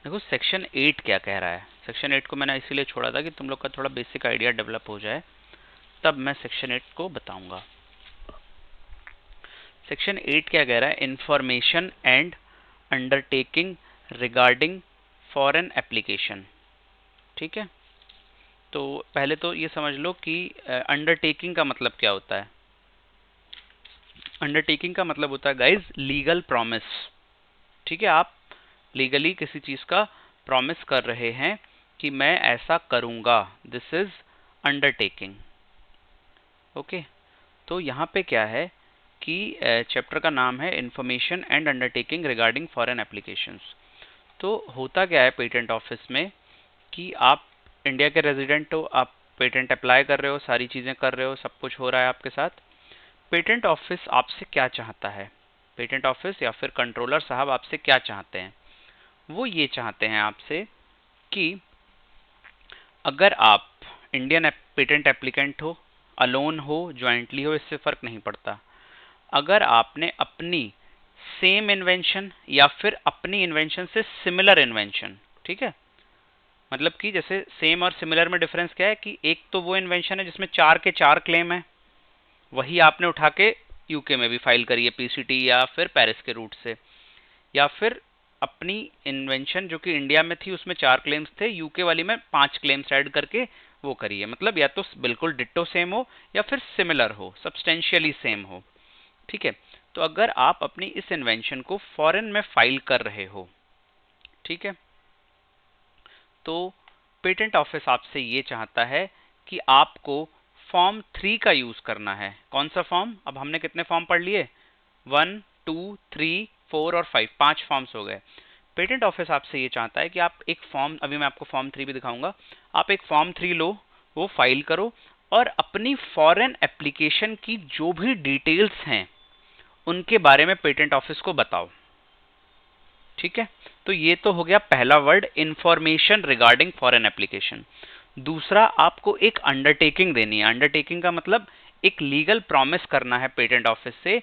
देखो सेक्शन 8 क्या कह रहा है। सेक्शन 8 को मैंने इसीलिए छोड़ा था कि तुम लोग का थोड़ा बेसिक आइडिया डेवलप हो जाए, तब मैं सेक्शन 8 को बताऊंगा। सेक्शन 8 क्या कह रहा है, information and undertaking regarding foreign application. ठीक है, तो पहले तो ये समझ लो कि अंडरटेकिंग का मतलब क्या होता है। अंडरटेकिंग का मतलब होता है गाइज लीगल प्रॉमिस। ठीक है, आप लीगली किसी चीज का प्रॉमिस कर रहे हैं कि मैं ऐसा करूंगा, दिस इज अंडरटेकिंग। ओके, तो यहाँ पे क्या है कि चैप्टर का नाम है information and undertaking regarding foreign applications. तो होता क्या है पेटेंट ऑफिस में कि आप इंडिया के रेजिडेंट हो, आप पेटेंट अप्लाई कर रहे हो, सारी चीजें कर रहे हो, सब कुछ हो रहा है आपके साथ। पेटेंट ऑफिस आपसे क्या चाहता है, पेटेंट ऑफिस या फिर कंट्रोलर साहब आपसे क्या चाहते हैं, वो ये चाहते हैं आपसे कि अगर आप इंडियन पेटेंट एप्लीकेंट हो, अलोन हो, ज्वाइंटली हो, इससे फर्क नहीं पड़ता, अगर आपने अपनी सेम इन्वेंशन या फिर अपनी इन्वेंशन से सिमिलर इन्वेंशन, ठीक है, मतलब कि जैसे सेम और सिमिलर में डिफरेंस क्या है कि एक तो वो इन्वेंशन है जिसमें 4 के 4 क्लेम है, वही आपने उठा के यूके में भी फाइल करी है पीसीटी या फिर पेरिस के रूट से, या फिर अपनी इन्वेंशन जो कि इंडिया में थी उसमें 4 क्लेम्स थे, यूके वाली में 5 क्लेम्स ऐड करके वो करिए। मतलब या तो बिल्कुल डिट्टो सेम हो या फिर सिमिलर हो, सब्सटेंशियली सेम हो। ठीक है, तो अगर आप अपनी इस इन्वेंशन को फॉरेन में फाइल कर रहे हो, ठीक है, तो पेटेंट ऑफिस आपसे ये चाहता है कि आपको फॉर्म 3 का यूज करना है। कौन सा फॉर्म, अब हमने कितने फॉर्म पढ़ लिए, 1, 2, 3, 4 और 5, 5 फॉर्म्स हो गए। पेटेंट ऑफिस आपसे ये चाहता है कि आप एक फॉर्म, अभी मैं आपको फॉर्म 3 भी दिखाऊंगा, आप एक फॉर्म 3 लो, वो फाइल करो और अपनी फॉरेन एप्लीकेशन की जो भी डिटेल्स हैं उनके बारे में पेटेंट ऑफिस को बताओ। ठीक है, तो ये तो हो गया पहला word, information regarding foreign application. दूसरा, आपको एक अंडरटेकिंग देनी है। अंडरटेकिंग का मतलब एक लीगल प्रॉमिस करना है पेटेंट ऑफिस से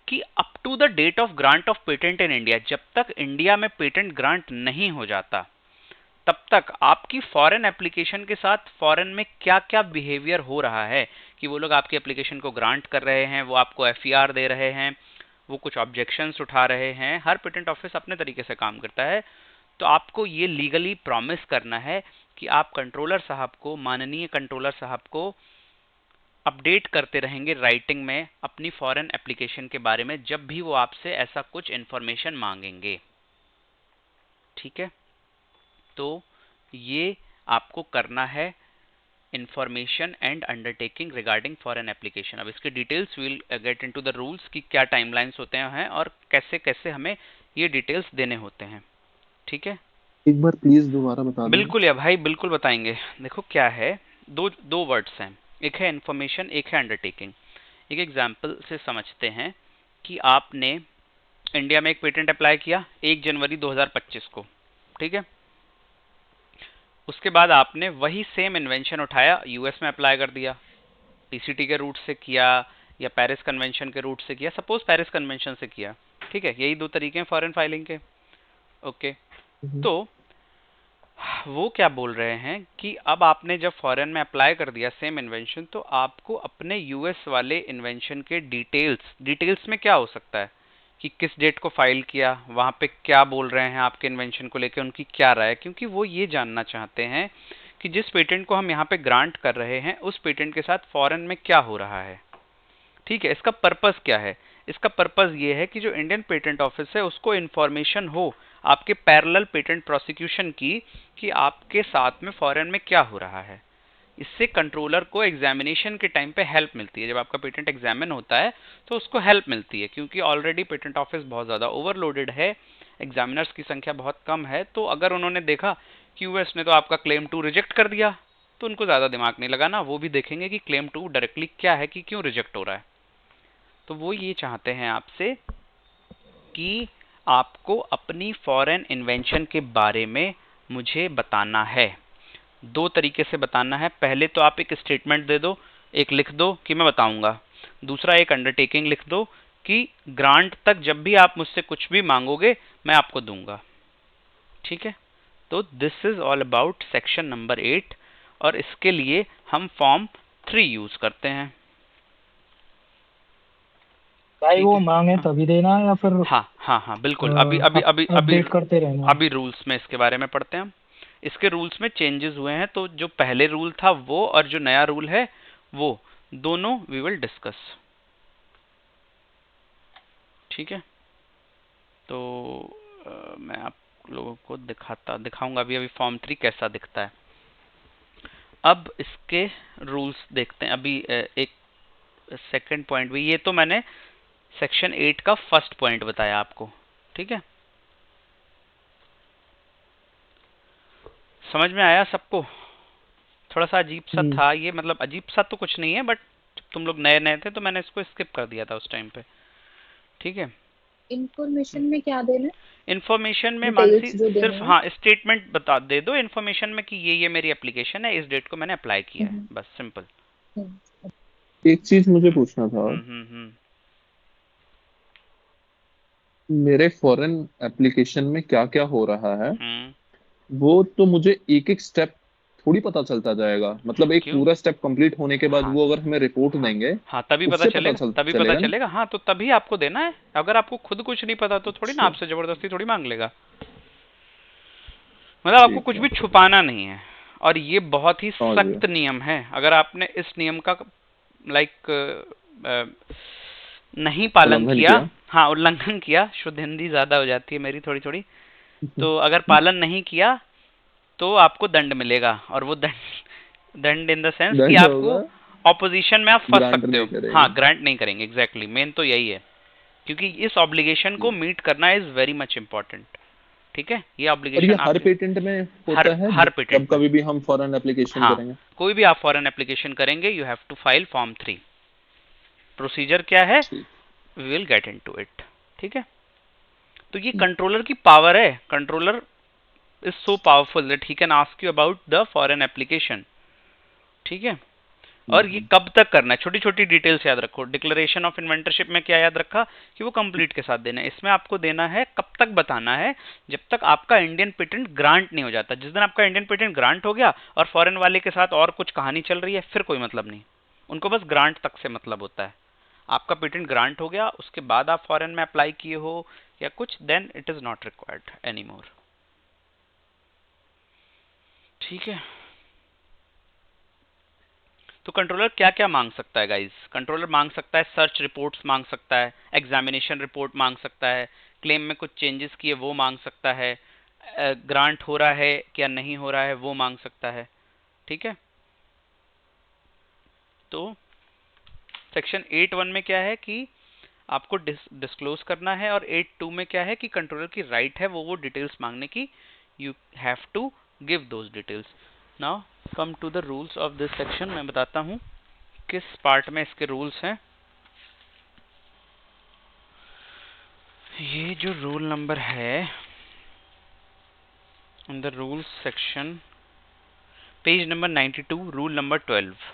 कि up to the date of grant of patent in India, जब तक इंडिया में पेटेंट ग्रांट नहीं हो जाता तब तक आपकी फॉरेन एप्लीकेशन के साथ फॉरेन में क्या क्या बिहेवियर हो रहा है, कि वो लोग आपकी एप्लीकेशन को ग्रांट कर रहे हैं, वो आपको एफईआर दे रहे हैं, वो कुछ ऑब्जेक्शंस उठा रहे हैं। हर पेटेंट ऑफिस अपने तरीके से काम करता है। तो आपको ये लीगली प्रॉमिस करना है कि आप कंट्रोलर साहब को, माननीय कंट्रोलर साहब को अपडेट करते रहेंगे राइटिंग में अपनी फॉरेन एप्लीकेशन के बारे में, जब भी वो आपसे ऐसा कुछ इंफॉर्मेशन मांगेंगे। ठीक है, तो ये आपको करना है information and undertaking regarding foreign application. अब इसके details will get into the rules कि क्या टाइमलाइंस होते हैं और कैसे कैसे हमें ये डिटेल्स देने होते हैं। ठीक है, एक बार प्लीज दोबारा बता देना। बिल्कुल या भाई बिल्कुल बताएंगे। देखो क्या है, दो दो वर्ड्स हैं, एक है इंफॉर्मेशन, एक है अंडरटेकिंग। एक एग्जाम्पल से समझते हैं कि आपने इंडिया में एक पेटेंट अप्लाई किया 1 जनवरी 2025 को, ठीक है, उसके बाद आपने वही सेम इन्वेंशन उठाया, यूएस में अप्लाई कर दिया, पीसीटी के रूट से किया या पेरिस कन्वेंशन के रूट से किया, सपोज पेरिस कन्वेंशन से किया। ठीक है, यही दो तरीके हैं फॉरेन फाइलिंग के। ओके, हम्म। तो वो क्या बोल रहे हैं कि अब आपने जब फॉरेन में अप्लाई कर दिया सेम इन्वेंशन, तो आपको अपने यूएस वाले इन्वेंशन के डिटेल्स, डिटेल्स में क्या हो सकता है कि किस डेट को फाइल किया, वहां पे क्या बोल रहे हैं आपके इन्वेंशन को लेकर, उनकी क्या राय है, क्योंकि वो ये जानना चाहते हैं कि जिस पेटेंट को हम यहाँ पे ग्रांट कर रहे हैं उस पेटेंट के साथ फॉरेन में क्या हो रहा है। ठीक है, इसका पर्पस क्या है, इसका पर्पस ये है कि जो इंडियन पेटेंट ऑफिस है उसको इन्फॉर्मेशन हो आपके पैरेलल पेटेंट प्रोसिक्यूशन की, कि आपके साथ में फॉरेन में क्या हो रहा है। इससे कंट्रोलर को एग्जामिनेशन के टाइम पे हेल्प मिलती है, जब आपका पेटेंट एग्जामिन होता है तो उसको हेल्प मिलती है, क्योंकि ऑलरेडी पेटेंट ऑफिस बहुत ज़्यादा ओवरलोडेड है, एग्जामिनर्स की संख्या बहुत कम है। तो अगर उन्होंने देखा कि यूएस ने तो आपका क्लेम 2 रिजेक्ट कर दिया, तो उनको ज़्यादा दिमाग नहीं लगाना, वो भी देखेंगे कि क्लेम 2 डायरेक्टली क्या है, कि क्यों रिजेक्ट हो रहा है। तो वो ये चाहते हैं आपसे कि आपको अपनी फॉरेन इन्वेंशन के बारे में मुझे बताना है। दो तरीके से बताना है, पहले तो आप एक स्टेटमेंट दे दो, एक लिख दो कि मैं बताऊंगा, दूसरा एक अंडरटेकिंग लिख दो कि ग्रांट तक जब भी आप मुझसे कुछ भी मांगोगे मैं आपको दूंगा। ठीक है, तो this is all about section number 8 और इसके लिए हम फॉर्म 3 यूज करते हैं। भाई ठीक वो है, मांगे हाँ तभी देना है या फिर हाँ बिल्कुल। अभी अभी अभी अभी अपडेट करते रहना है? अभी रूल्स में इसके बारे में पढ़ते हैं हम। इसके रूल्स में चेंजेस हुए हैं, तो जो पहले रूल था वो और जो नया रूल है वो दोनों वी विल डिस्कस। ठीक है, तो मैं आप लोगों को दिखाऊंगा अभी अभी फॉर्म 3 कैसा दिखता है। अब इसके रूल्स देखते हैं। अभी एक सेकंड पॉइंट भी, ये तो मैंने सेक्शन 8 का फर्स्ट पॉइंट बताया आपको। ठीक है, समझ में आया सबको? थोड़ा सा अजीब सा था ये, मतलब अजीब सा तो कुछ नहीं है, बट तुम लोग नए नए थे तो मैंने इसको स्किप कर दिया था उस टाइम पे। ठीक है, इंफॉर्मेशन में क्या देना है? इन्फॉर्मेशन में मानसी डिटेल्स जो देने सिर्फ हैं। हाँ स्टेटमेंट बता दे दो इन्फॉर्मेशन में कि ये मेरी एप्लीकेशन है, इस डेट को मैंने अप्लाई किया है, हम्म, बस सिंपल। हम्म, एक चीज मुझे हम्म पूछना था। हम्म। मेरे फॉरेन एप्लीकेशन में क्या क्या हो रहा है हम्म, वो तो मुझे एक एक स्टेप थोड़ी पता चलता जाएगा। मतलब एक क्यों? पूरा स्टेप कंप्लीट होने के बाद हाँ वो अगर हमें रिपोर्ट हाँ देंगे हाँ, तभी पता उससे पता चलेगा, तभी पता चलेगा ना। चलेगा। हाँ, तो तभी आपको देना है। अगर आपको खुद कुछ नहीं पता तो थोड़ी ना अच्छा, आपसे जबरदस्ती थोड़ी मांग लेगा। मतलब आपको ठीक कुछ है, भी छुपाना नहीं है, और ये बहुत ही समझ गया। सख्त नियम है। अगर आपने इस नियम का लाइक नहीं पालन उल्लंघन किया, किया। हाँ उल्लंघन किया, शुद्ध हिंदी ज्यादा हो जाती है मेरी थोड़ी थोड़ी, तो अगर पालन नहीं किया तो आपको दंड मिलेगा। और वो दंड दंड इन द सेंस कि दंड आपको होगा, ऑपोजिशन में आप फंस ग्रांट सकते नहीं हो। हाँ, करेंगे। ग्रांट नहीं करेंगे, एग्जैक्टली मेन तो यही है, क्योंकि इस ऑब्लिगेशन को ठीक। मीट करना इज वेरी मच इंपॉर्टेंट। ठीक है, ये और ये ऑब्लिगेशन हर आपके पेटेंट में हर होता है हर जब पेटेंट में। कभी भी हम फॉरेन एप्लीकेशन हाँ, करेंगे? कोई भी आप फॉरेन एप्लीकेशन करेंगे you have to file form 3। Procedure क्या है, ठीक। We will get into it. ठीक है, तो ये कंट्रोलर की पावर है। Controller is so powerful that he can ask you about the foreign application. ठीक है, और ये हम्म, कब तक करना है, छोटी छोटी डिटेल्स याद रखो। डिक्लेरेशन ऑफ इन्वेंटरशिप में क्या याद रखा कि वो कंप्लीट के साथ देना है। इसमें आपको देना है, कब तक बताना है, जब तक आपका इंडियन पेटेंट ग्रांट नहीं हो जाता। जिस दिन आपका इंडियन पेटेंट ग्रांट हो गया और फॉरेन वाले के साथ और कुछ कहानी चल रही है, फिर कोई मतलब नहीं। उनको बस ग्रांट तक से मतलब होता है। आपका पेटेंट ग्रांट हो गया, उसके बाद आप फॉरेन में अप्लाई किए हो या कुछ, then it is not required any more. ठीक है, तो कंट्रोलर क्या क्या मांग सकता है गाइस? कंट्रोलर मांग सकता है सर्च रिपोर्ट्स मांग सकता है, एग्जामिनेशन रिपोर्ट मांग सकता है, क्लेम में कुछ चेंजेस किए वो मांग सकता है, ग्रांट हो रहा है क्या नहीं हो रहा है वो मांग सकता है। ठीक है, तो सेक्शन 8(1) में क्या है कि आपको डिस्क्लोज करना है, और 8(2) में क्या है कि कंट्रोलर की राइट है वो डिटेल्स मांगने की। You have to give those details. Now come to the rules of this section. मैं बताता हूँ किस पार्ट में इसके रूल्स हैं। ये जो रूल नंबर है in the rules section, page number 92, rule number 12।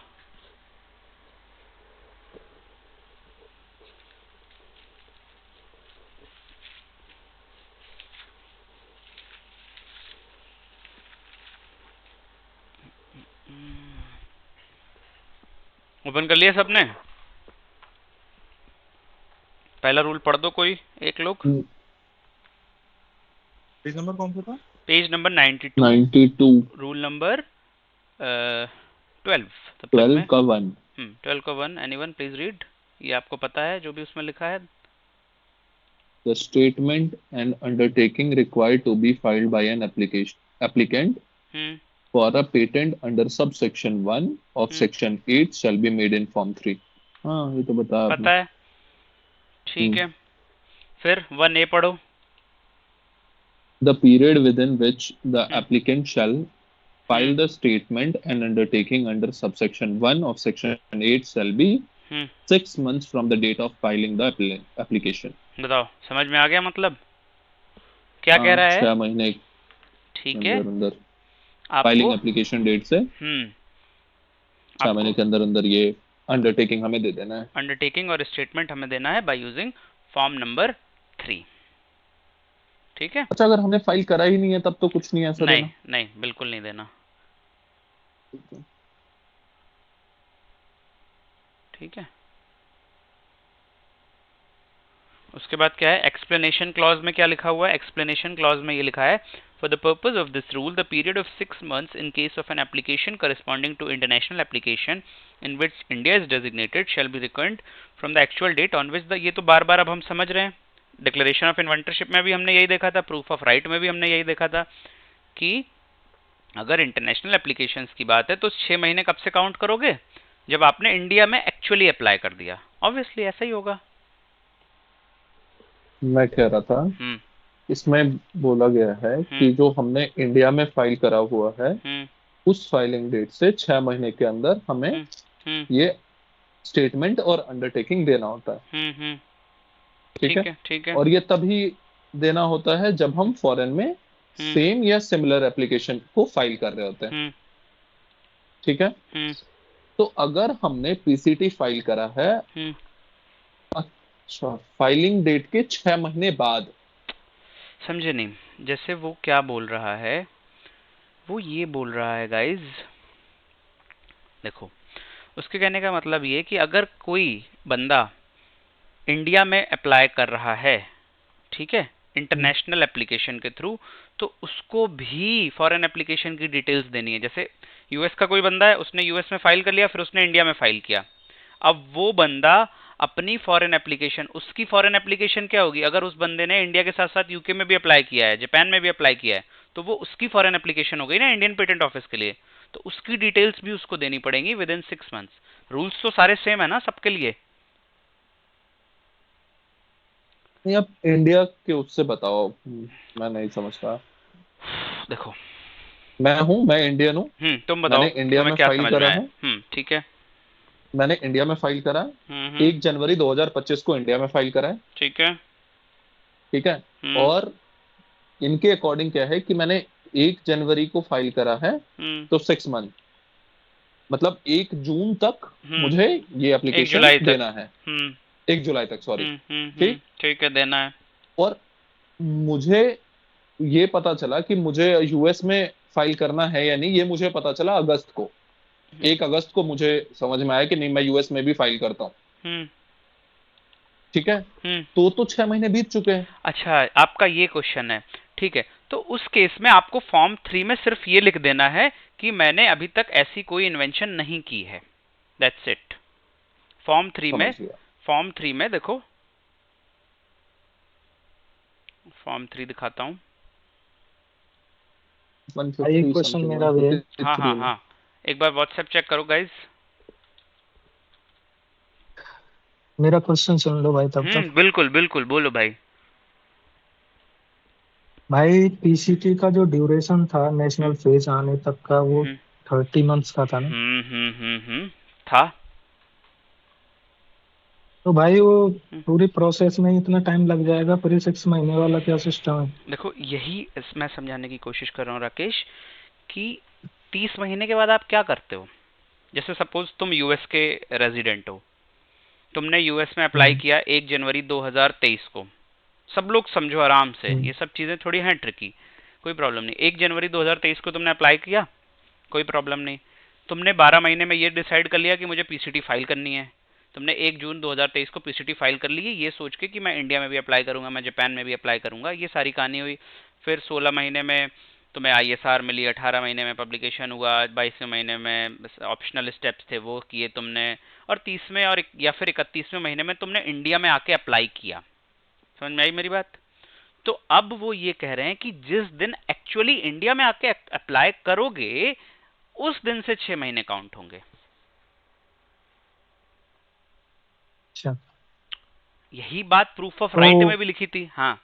Open कर लिया सबने? पहला रूल पढ़ दो कोई एक लोग। पेज नंबर कौन सा था? Page number 92, 92। Rule number 12। तब तक 12 मैं का 1। 12 का 1, एनीवन प्लीज रीड। ये आपको पता है जो भी उसमें लिखा है? The statement and undertaking required to be filed by an applicant hmm for a patent under subsection 1 of hmm, section 8 shall be made in form 3। हाँ, ये तो बताया आपने। पता है। ठीक हम्म। है, फिर 1A पढ़ो। The period within which the hmm applicant shall hmm file the statement and undertaking under subsection 1 of section 8 shall be hmm, 6 months from the date of filing the application। बताओ समझ में आ गया मतलब क्या कह हाँ, रहा है? 6 महीने के ठीक है, अंदर अंदर आपको फाइलिंग एप्लीकेशन डेट से छह आपको महीने के अंदर अंदर ये अंडरटेकिंग हमें दे देना है। अंडरटेकिंग और स्टेटमेंट हमें देना है बाय यूजिंग फॉर्म नंबर 3। ठीक है? अच्छा, अगर हमने फाइल करा ही नहीं है तब तो कुछ नहीं है ऐसा नहीं देना? नहीं, बिल्कुल नहीं देना। ठीक है। ठीक है, उसके बाद क्या है, एक्सप्लेनेशन क्लॉज में क्या लिखा हुआ है? एक्सप्लेनेशन क्लॉज में ये लिखा है, for the purpose of this rule the period of 6 months in case of an application corresponding to international application in which India is designated shall be record from the actual date on which the, ये तो बार बार अब हम समझ रहे हैं, declaration of इन्वेंटरशिप में भी हमने यही देखा था, प्रूफ ऑफ राइट में भी हमने यही देखा था कि अगर इंटरनेशनल एप्लीकेशंस की बात है तो 6 महीने कब से काउंट करोगे? जब आपने इंडिया में एक्चुअली अप्लाई कर दिया। ऑब्वियसली ऐसा ही होगा। मैं कह रहा था हम्म इसमें बोला गया है कि हम्म जो हमने इंडिया में फाइल करा हुआ है हम्म उस फाइलिंग डेट से 6 महीने के अंदर हमें हम्म हम्म ये स्टेटमेंट और अंडरटेकिंग देना होता है। हम्म, ठीक ठीक है। है ठीक है। और ये तभी देना होता है जब हम फॉरेन में हम्म सेम या सिमिलर एप्लीकेशन को फाइल कर रहे होते हैं। हम्म ठीक है। हम्म तो अगर हमने पीसीटी फाइल करा है, हम्म अच्छा, फाइलिंग डेट के 6 महीने बाद। समझे नहीं? जैसे वो क्या बोल रहा है, वो ये बोल रहा है गाइज, देखो उसके कहने का मतलब ये कि अगर कोई बंदा इंडिया में अप्लाई कर रहा है, ठीक है, इंटरनेशनल एप्लीकेशन के थ्रू, तो उसको भी फॉरेन एप्लीकेशन की डिटेल्स देनी है। जैसे यूएस का कोई बंदा है, उसने यूएस में फाइल कर लिया, फिर उसने इंडिया में फाइल किया। अब वो बंदा अपनी फॉरेन एप्लीकेशन, उसकी फॉरेन एप्लीकेशन क्या होगी? अगर उस बंदे ने इंडिया के साथ साथ यूके में भी अप्लाई किया है, जापान में भी अप्लाई किया है, तो वो उसकी फॉरेन एप्लीकेशन हो गई ना इंडियन पेटेंट ऑफिस के लिए। तो उसकी डिटेल्स भी उसको देनी पड़ेंगी विद इन 6 months। रूल्स तो सारे सेम है ना सबके लिए? नहीं, आप इंडिया के उससे बताओ। मैं नहीं समझ पाया। देखो, मैं इंडियन हूँ। तुम बताओ मैंने इंडिया तुम्हें में क्या फाइल समझ में करा आया। है। ठीक है। मैंने इंडिया में फाइल करा है। हम्म, 1 जनवरी 2025 को इंडिया में फाइल करा है। ठीक है। ठीक है। हम्म और इनके अकॉर्डिंग क्या है कि मैंने 1 जनवरी को फाइल करा है, हम्म तो 6 मंथ मतलब 1 जून तक हम्म मुझे ये 1 जुलाई एप्लीकेशन तक। देना है। 1 जुलाई तक, सॉरी। ठीक। ठीक है, देना है। और मुझे ये पता चला कि मुझे यूएस में फाइल करना है या नहीं, ये मुझे पता चला अगस्त को। 1 अगस्त को मुझे समझ में आया कि नहीं, मैं यूएस में भी फाइल करता हूँ। हम्म ठीक है। हम्म तो 6 महीने बीत चुके हैं। अच्छा, आपका ये क्वेश्चन है। ठीक है, तो उस केस में आपको फॉर्म 3 में सिर्फ ये लिख देना है कि मैंने अभी तक ऐसी कोई इन्वेंशन नहीं की है। That's it. फॉर्म 3 में, समझ गया। फॉर्म 3 में देखो, फॉर्म 3 दिखाता हूँ। भाई 150 क्वेश्चन समथिंग, मेरा भी है। हाँ हाँ 153 में। हाँ, एक बार व्हाट्सएप चेक करो गाइज। मेरा क्वेश्चन सुन लो भाई तब तक। बिल्कुल बिल्कुल, बोलो भाई। भाई पीसीटी का जो ड्यूरेशन था हम्म नेशनल फेज आने तक का, वो हम्म 30 मंथ्स का था ना? था। तो भाई वो हम्म, पूरी प्रोसेस में इतना टाइम लग जाएगा, फिर 6 महीने वाला क्या सिस्टम है? देखो यही मैं समझाने की कोशिश कर रहा हूँ राकेश, कि 30 महीने के बाद आप क्या करते हो। जैसे सपोज तुम यूएस के रेजिडेंट हो, तुमने यूएस में अप्लाई हम्म किया 1 जनवरी 2023 को। सब लोग समझो आराम से, हम्म ये सब चीजें थोड़ी हैं ट्रिकी, कोई प्रॉब्लम नहीं। 1 जनवरी 2023 को तुमने अप्लाई किया, कोई प्रॉब्लम नहीं। तुमने 12 महीने में ये डिसाइड कर लिया कि मुझे पीसीटी फाइल करनी है। तुमने 1 जून 2023 को पीसीटी फाइल कर ली, ये सोच के कि मैं इंडिया में भी अप्लाई करूंगा, मैं जापान में भी अप्लाई करूंगा, ये सारी कहानी हुई। फिर 16 महीने में तुम्हें आईएसआर मिली, 18 महीने में पब्लिकेशन हुआ, 22वें महीने में ऑप्शनल स्टेप्स थे वो किए तुमने, और 30वें और या फिर 31वें महीने में तुमने इंडिया में आके अप्लाई किया। समझ में आई मेरी बात? तो अब वो ये कह रहे हैं कि जिस दिन एक्चुअली इंडिया में आके अप्लाई करोगे, उस दिन से 6 महीने काउंट होंगे। अच्छा। यही बात प्रूफ ऑफ तो राइट में भी लिखी थी। हाँ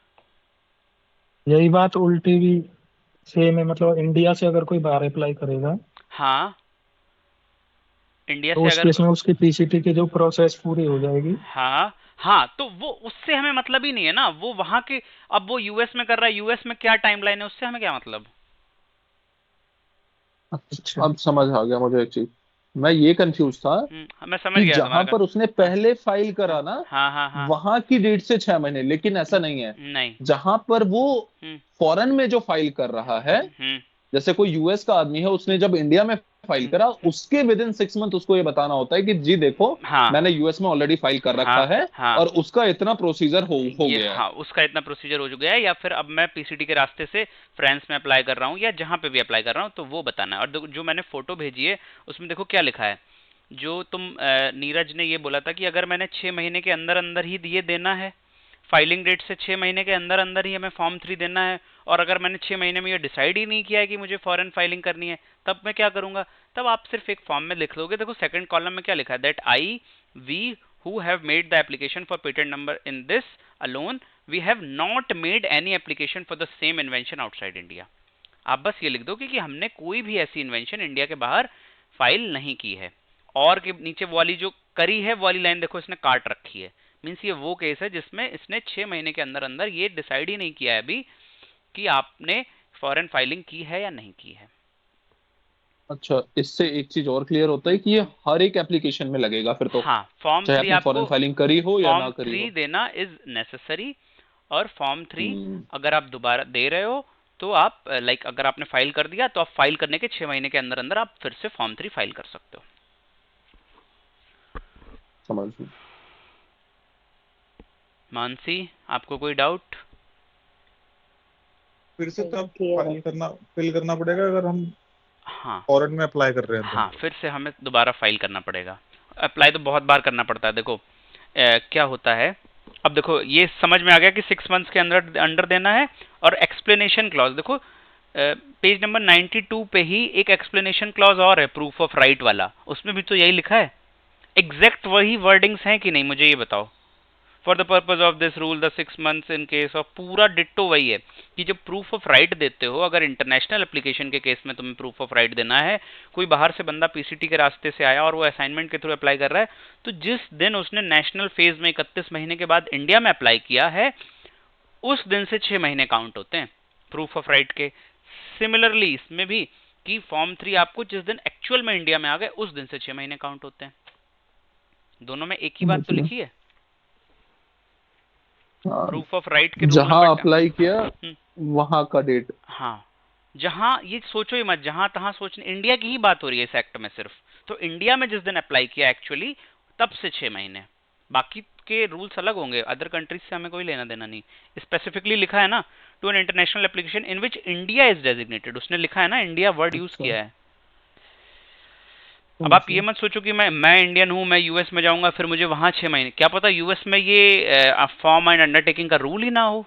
यही बात उल्टी भी सेम है, मतलब इंडिया से अगर कोई बाहर अप्लाई करेगा हाँ, इंडिया तो से उस अगर केस में उसकी पीसीटी की जो प्रोसेस पूरी हो जाएगी। हाँ हाँ, तो वो उससे हमें मतलब ही नहीं है ना, वो वहां के, अब वो यूएस में कर रहा है, यूएस में क्या टाइमलाइन है उससे हमें क्या मतलब। अच्छा। अब समझ आ गया मुझे एक चीज। मैं ये कंफ्यूज था मैं समझ कि गया जहां तुम्हारा। पर उसने पहले फाइल करा ना, हाँ हाँ हाँ। वहां की डेट से 6 महीने, लेकिन ऐसा नहीं है। नहीं। जहां पर वो हम्म फॉरेन में जो फाइल कर रहा है, हम्म जैसे कोई यूएस का आदमी है, उसने जब इंडिया में फाइल करा, उसके विद इन 6 मंथ उसको ये बताना होता है कि जी देखो, हाँ मैंने यूएस में ऑलरेडी फाइल कर हाँ रखा है हाँ। और उसका इतना प्रोसीजर हो ये गया है। हाँ, उसका इतना प्रोसीजर हो गया है, या फिर अब मैं पीसीटी के रास्ते से फ्रांस में अप्लाई कर रहा हूँ या जहां पे भी अप्लाई कर रहा हूँ, तो वो बताना है। और जो मैंने फोटो भेजी है उसमें देखो क्या लिखा है। जो तुम नीरज ने ये बोला था कि अगर मैंने 6 महीने के अंदर अंदर ही ये देना है, फाइलिंग डेट से 6 महीने के अंदर अंदर ही हमें फॉर्म 3 देना है, और अगर मैंने 6 महीने में ये डिसाइड ही नहीं किया है कि मुझे फॉरेन फाइलिंग करनी है, तब मैं क्या करूंगा? तब आप सिर्फ एक फॉर्म में लिख लोगे। देखो सेकंड कॉलम में क्या लिखा है, that I we who have made the application for patent number in this alone, we have not made any application for the same invention outside India। आप बस ये लिख दो कि हमने कोई भी ऐसी इन्वेंशन इंडिया के बाहर फाइल नहीं की है। और के नीचे वो वाली जो करी है, वो वाली लाइन देखो इसने काट रखी है। मीन्स ये वो केस है जिसमें इसने 6 महीने के अंदर अंदर ये डिसाइड ही नहीं किया है अभी कि आपने फॉरेन फाइलिंग की है या नहीं की है। अच्छा, इससे एक चीज और क्लियर होता है कि ये हर एक एप्लीकेशन में लगेगा फिर तो, हाँ, फॉर्म चाहे 3 आपने आपको फॉरेन फाइलिंग करी हो या फॉर्म ना करी 3 हो। देना इज नेसेसरी। और फॉर्म 3 हम्म, अगर आप दोबारा दे रहे हो तो आप लाइक अगर आपने फाइल कर दिया तो आप फाइल करने के 6 महीने के अंदर अंदर आप फिर से फॉर्म 3 फाइल कर सकते हो। समझ गया। मानसी, आपको कोई डाउट? फिर से तो क्लियर है। फिल करना पड़ेगा अगर हम हाँ फॉरेन में अप्लाई कर रहे हैं तो। हाँ, फिर से हमें दोबारा फाइल करना पड़ेगा। अप्लाई तो बहुत बार करना पड़ता है। देखो क्या होता है, अब देखो ये समझ में आ गया कि 6 मंथ्स के अंदर अंडर देना है। और एक्सप्लेनेशन क्लॉज देखो, पेज नंबर 92 पे ही एक एक्सप्लेनेशन क्लॉज और है, प्रूफ ऑफ राइट वाला, उसमें भी तो यही लिखा है। एग्जैक्ट वही वर्डिंग्स हैं कि नहीं, मुझे ये बताओ। For the purpose of this rule the 6 months in case of, पूरा डिट्टो वही है कि जब प्रूफ ऑफ राइट देते हो, अगर इंटरनेशनल एप्लीकेशन के केस में तुम्हें प्रूफ ऑफ राइट देना है, कोई बाहर से बंदा पीसीटी के रास्ते से आया और वो असाइनमेंट के थ्रू अप्लाई कर रहा है, तो जिस दिन उसने नेशनल फेज में 31 महीने के बाद इंडिया में अप्लाई किया है, उस दिन से 6 महीने काउंट होते हैं प्रूफ ऑफ राइट के। सिमिलरली इसमें भी कि फॉर्म 3 आपको जिस दिन एक्चुअल में इंडिया में आ गए, उस दिन से 6 महीने काउंट होते हैं। दोनों में एक ही बात तो समझ गया। लिखी है, हाँ, प्रूफ ऑफ राइट के रूल जहां नंबर अप्लाई किया वहां का डेट। हाँ, जहां ये सोचो ही मत, जहां तहां सोचने, इंडिया की ही बात हो रही है इस एक्ट में सिर्फ। तो इंडिया में जिस दिन अप्लाई किया एक्चुअली, तब से 6 महीने। बाकी के रूल्स अलग होंगे, अदर कंट्रीज से हमें कोई लेना देना नहीं। स्पेसिफिकली लिखा है ना, to an international application in which India is designated, उसने लिखा है ना, इंडिया वर्ड यूज अच्छा, किया है। अब आप ये मत सोचो कि मैं इंडियन हूं, मैं यूएस में जाऊंगा फिर मुझे वहां 6 महीने, क्या पता यूएस में ये फॉर्म एंड अंडरटेकिंग का रूल ही ना हो।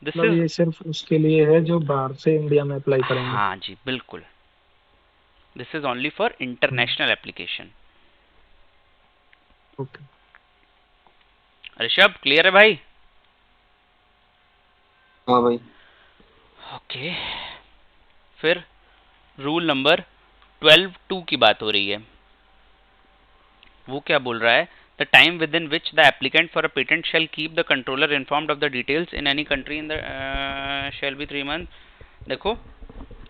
दिस मतलब इज, ये सिर्फ उसके लिए है जो बाहर से इंडिया में अप्लाई करेंगे। हाँ जी बिल्कुल, this is only for international application. Okay. Rishabh, clear है भाई? हाँ भाई। ओके, फिर रूल नंबर 12(2) की बात हो रही है। वो क्या बोल रहा है, the time with in which the applicant for a patent shall keep the controller informed of the details in any country in the shall be 3 month. देखो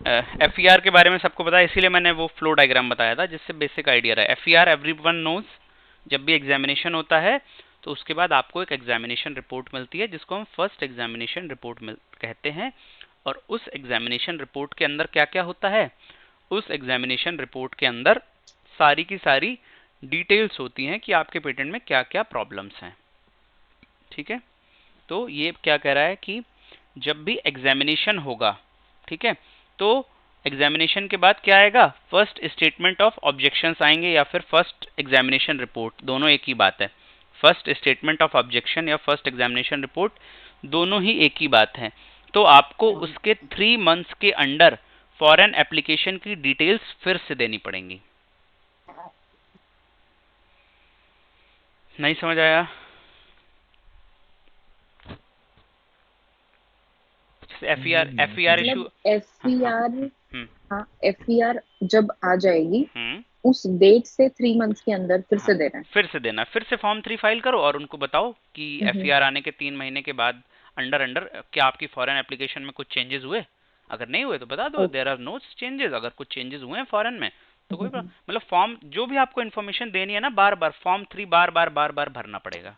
एफईआर के बारे में सबको पता है, इसीलिए मैंने वो फ्लो डायग्राम बताया था जिससे बेसिक आइडिया रहा है। एफईआर एवरीवन नोज, जब भी एग्जामिनेशन होता है तो उसके बाद आपको एक एग्जामिनेशन रिपोर्ट मिलती है जिसको हम फर्स्ट एग्जामिनेशन रिपोर्ट कहते हैं। और उस एग्जामिनेशन रिपोर्ट के अंदर क्या क्या होता है, उस एग्जामिनेशन रिपोर्ट के अंदर सारी की सारी डिटेल्स होती हैं कि आपके पेटेंट में क्या क्या प्रॉब्लम्स हैं। ठीक है, तो ये क्या कह रहा है कि जब भी एग्जामिनेशन होगा, ठीक है, तो एग्जामिनेशन के बाद क्या आएगा, फर्स्ट स्टेटमेंट ऑफ ऑब्जेक्शंस आएंगे या फिर फर्स्ट एग्जामिनेशन रिपोर्ट, दोनों एक ही बात है। फर्स्ट स्टेटमेंट ऑफ ऑब्जेक्शन या फर्स्ट एग्जामिनेशन रिपोर्ट दोनों ही एक ही बात है। तो आपको उसके 3 मंथ्स के अंडर फॉरेन एप्लीकेशन की डिटेल्स फिर से देनी पड़ेंगी। नहीं समझ आया? एफईआर इशू, मतलब एफईआर, हम्म हाँ एफईआर जब आ जाएगी हम्म, उस डेट से 3 मंथ्स के अंदर फिर से देना है। फिर से देना, फिर से फॉर्म 3 फाइल करो और उनको बताओ कि हम्म, एफईआर आने के 3 महीने के बाद अंडर अंडर क्या आपकी फॉरेन एप्लीकेशन में कुछ चेंजेस हुए। अगर नहीं हुए तो बता दो okay. There are no changes. अगर कुछ चेंजेस हुए हैं फॉरेन में तो कोई मतलब फॉर्म जो भी आपको इन्फॉर्मेशन देनी है ना, बार बार फॉर्म 3 बार बार भरना पड़ेगा।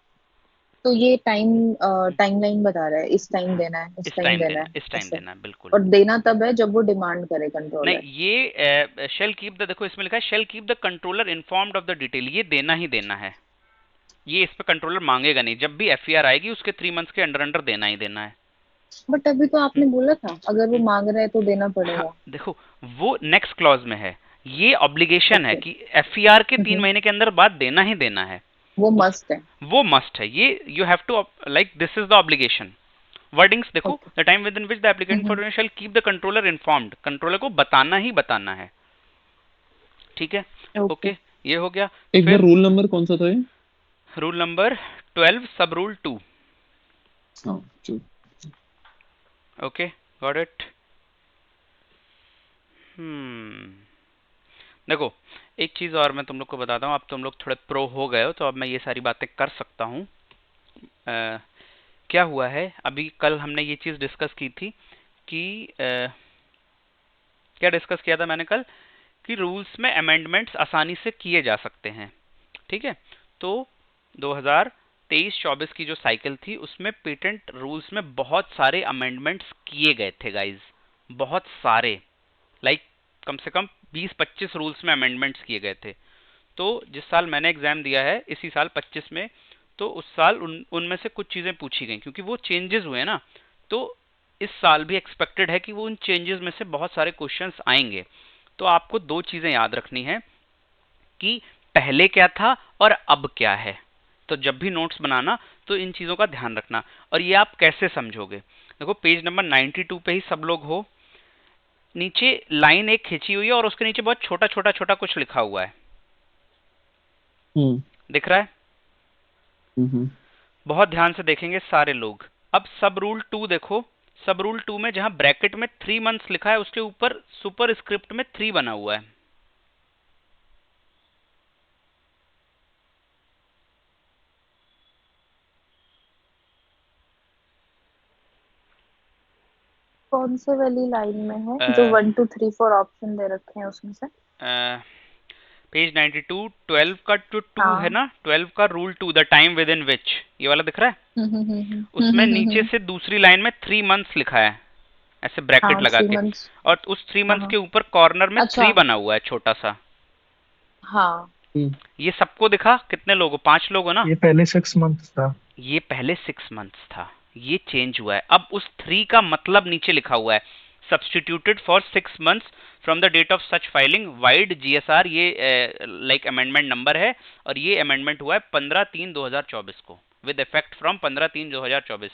तो ये टाइमलाइन बता रहा है, इस टाइम देना है, इस इस टाइम टाइम देना देना, है, इस टाइम ऐसे। देना है, बिल्कुल। और देना तब है जब वो डिमांड करे नहीं, कंट्रोलर। ये शेल कीप द, देखो इसमें लिखा है shall keep the controller informed of the detail, ये देना ही देना है, ये इस पे कंट्रोलर मांगेगा नहीं, जब भी एफआईआर आएगी उसके 3 मंथ्स के अंडर अंडर देना ही देना है। बट अभी तो आपने बोला था अगर वो हम्म। मांग रहा है तो देना हाँ, पड़ेगा। देखो वो नेक्स्ट क्लॉज में है, ये ऑब्लिगेशन है ओके। कि एफआईआर के 3 महीने के अंदर बाद देना ही देना है, वो मस्ट है। वो मस्ट है, ये you have to, like this is the obligation. Wordings देखो, okay. The time with in which the applicant for shall keep the controller informed, controller को बताना ही बताना है, ठीक है। ओके। ओके, ये हो गया। एक बार फिर रूल नंबर कौन सा था ये? रूल नंबर 12 सब रूल 2। हाँ, ओके, गॉट इट। देखो एक चीज और मैं तुम लोग को बताता हूँ, अब तुम लोग थोड़े प्रो हो गए हो तो अब मैं ये सारी बातें कर सकता हूँ। क्या हुआ है, अभी कल हमने ये चीज डिस्कस की थी कि क्या डिस्कस किया था मैंने कल, कि रूल्स में अमेंडमेंट्स आसानी से किए जा सकते हैं, ठीक है। तो 2023-24 की जो साइकिल थी उसमें पेटेंट रूल्स में बहुत सारे अमेंडमेंट्स किए गए थे गाइज, बहुत सारे, लाइक कम से कम 20-25 रूल्स में अमेंडमेंट्स किए गए थे। तो जिस साल मैंने एग्जाम दिया है इसी साल 25 में, तो उस साल उनमें से कुछ चीजें पूछी गई क्योंकि वो चेंजेस हुए ना, तो इस साल भी एक्सपेक्टेड है कि वो उन चेंजेस में से बहुत सारे क्वेश्चंस आएंगे। तो आपको दो चीजें याद रखनी है कि पहले क्या था और अब क्या है। तो जब भी नोट्स बनाना तो इन चीजों का ध्यान रखना। और ये आप कैसे समझोगे, देखो पेज नंबर 92 पे ही सब लोग हो, नीचे लाइन एक खींची हुई है और उसके नीचे बहुत छोटा छोटा छोटा कुछ लिखा हुआ है, दिख रहा है? बहुत ध्यान से देखेंगे सारे लोग। अब सब रूल 2 देखो, सब रूल 2 में जहां ब्रैकेट में 3 मंथ्स लिखा है उसके ऊपर सुपर स्क्रिप्ट में 3 बना हुआ है। कौन से वाली लाइन में है जो 1 2 3 4 ऑप्शन दे रखे हैं उसमें से? पेज 92 12 का जो 2 है हाँ। ना, 12 का rule 2 the time with in which, ये वाला दिख रहा है? उसमें नीचे से दूसरी लाइन में 3 मंथ्स लिखा है ऐसे ब्रैकेट हाँ, लगा 3 के, मंथ्स। और उस 3 मंथ्स हाँ। के ऊपर कॉर्नर में अच्छा। 3 बना हुआ है छोटा सा। हाँ। ये सबको दिखा? कितने लोगो? 5 लोगो ना? ये पहले 6 मंथ था। ये पहले 6 मंथ्स था, ये चेंज हुआ है। अब उस 3 का मतलब नीचे लिखा हुआ है, substituted for 6 months from the date of such filing vide GSR, ये लाइक अमेंडमेंट नंबर है, और ये अमेंडमेंट हुआ है 15/3/2024 को, विद इफेक्ट फ्रॉम 15/3/2024।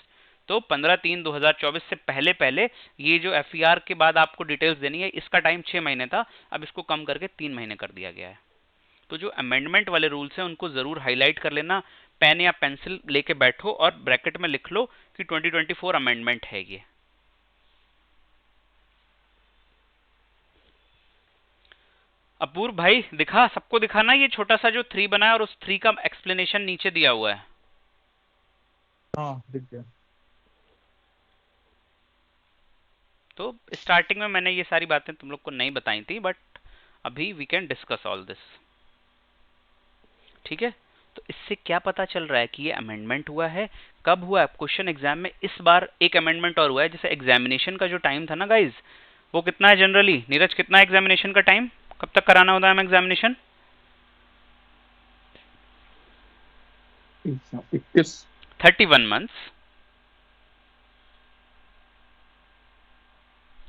तो 15/3/2024 से पहले पहले ये जो एफईआर के बाद आपको डिटेल्स देनी है, इसका टाइम 6 महीने था, अब इसको कम करके 3 महीने कर दिया गया है। तो जो अमेंडमेंट वाले रूल्स हैं उनको जरूर हाईलाइट कर लेना, पेन या पेंसिल लेके बैठो और ब्रैकेट में लिख लो कि 2024 अमेंडमेंट है ये। अपूर्व भाई दिखा, सबको दिखाना ये छोटा सा जो 3 बना है और उस 3 का एक्सप्लेनेशन नीचे दिया हुआ है। हाँ दिख गया। तो स्टार्टिंग में मैंने ये सारी बातें तुम लोग को नहीं बताई थी, बट अभी we can discuss all this, ठीक है। तो इससे क्या पता चल रहा है कि ये अमेंडमेंट हुआ है, कब हुआ है? क्वेश्चन एग्जाम में इस बार एक अमेंडमेंट और हुआ है, जैसे एग्जामिनेशन का जो टाइम था ना गाइज, वो कितना है जनरली? नीरज कितना है एग्जामिनेशन का टाइम? कब तक कराना होता है एग्जामिनेशन? 31 मंथ्स।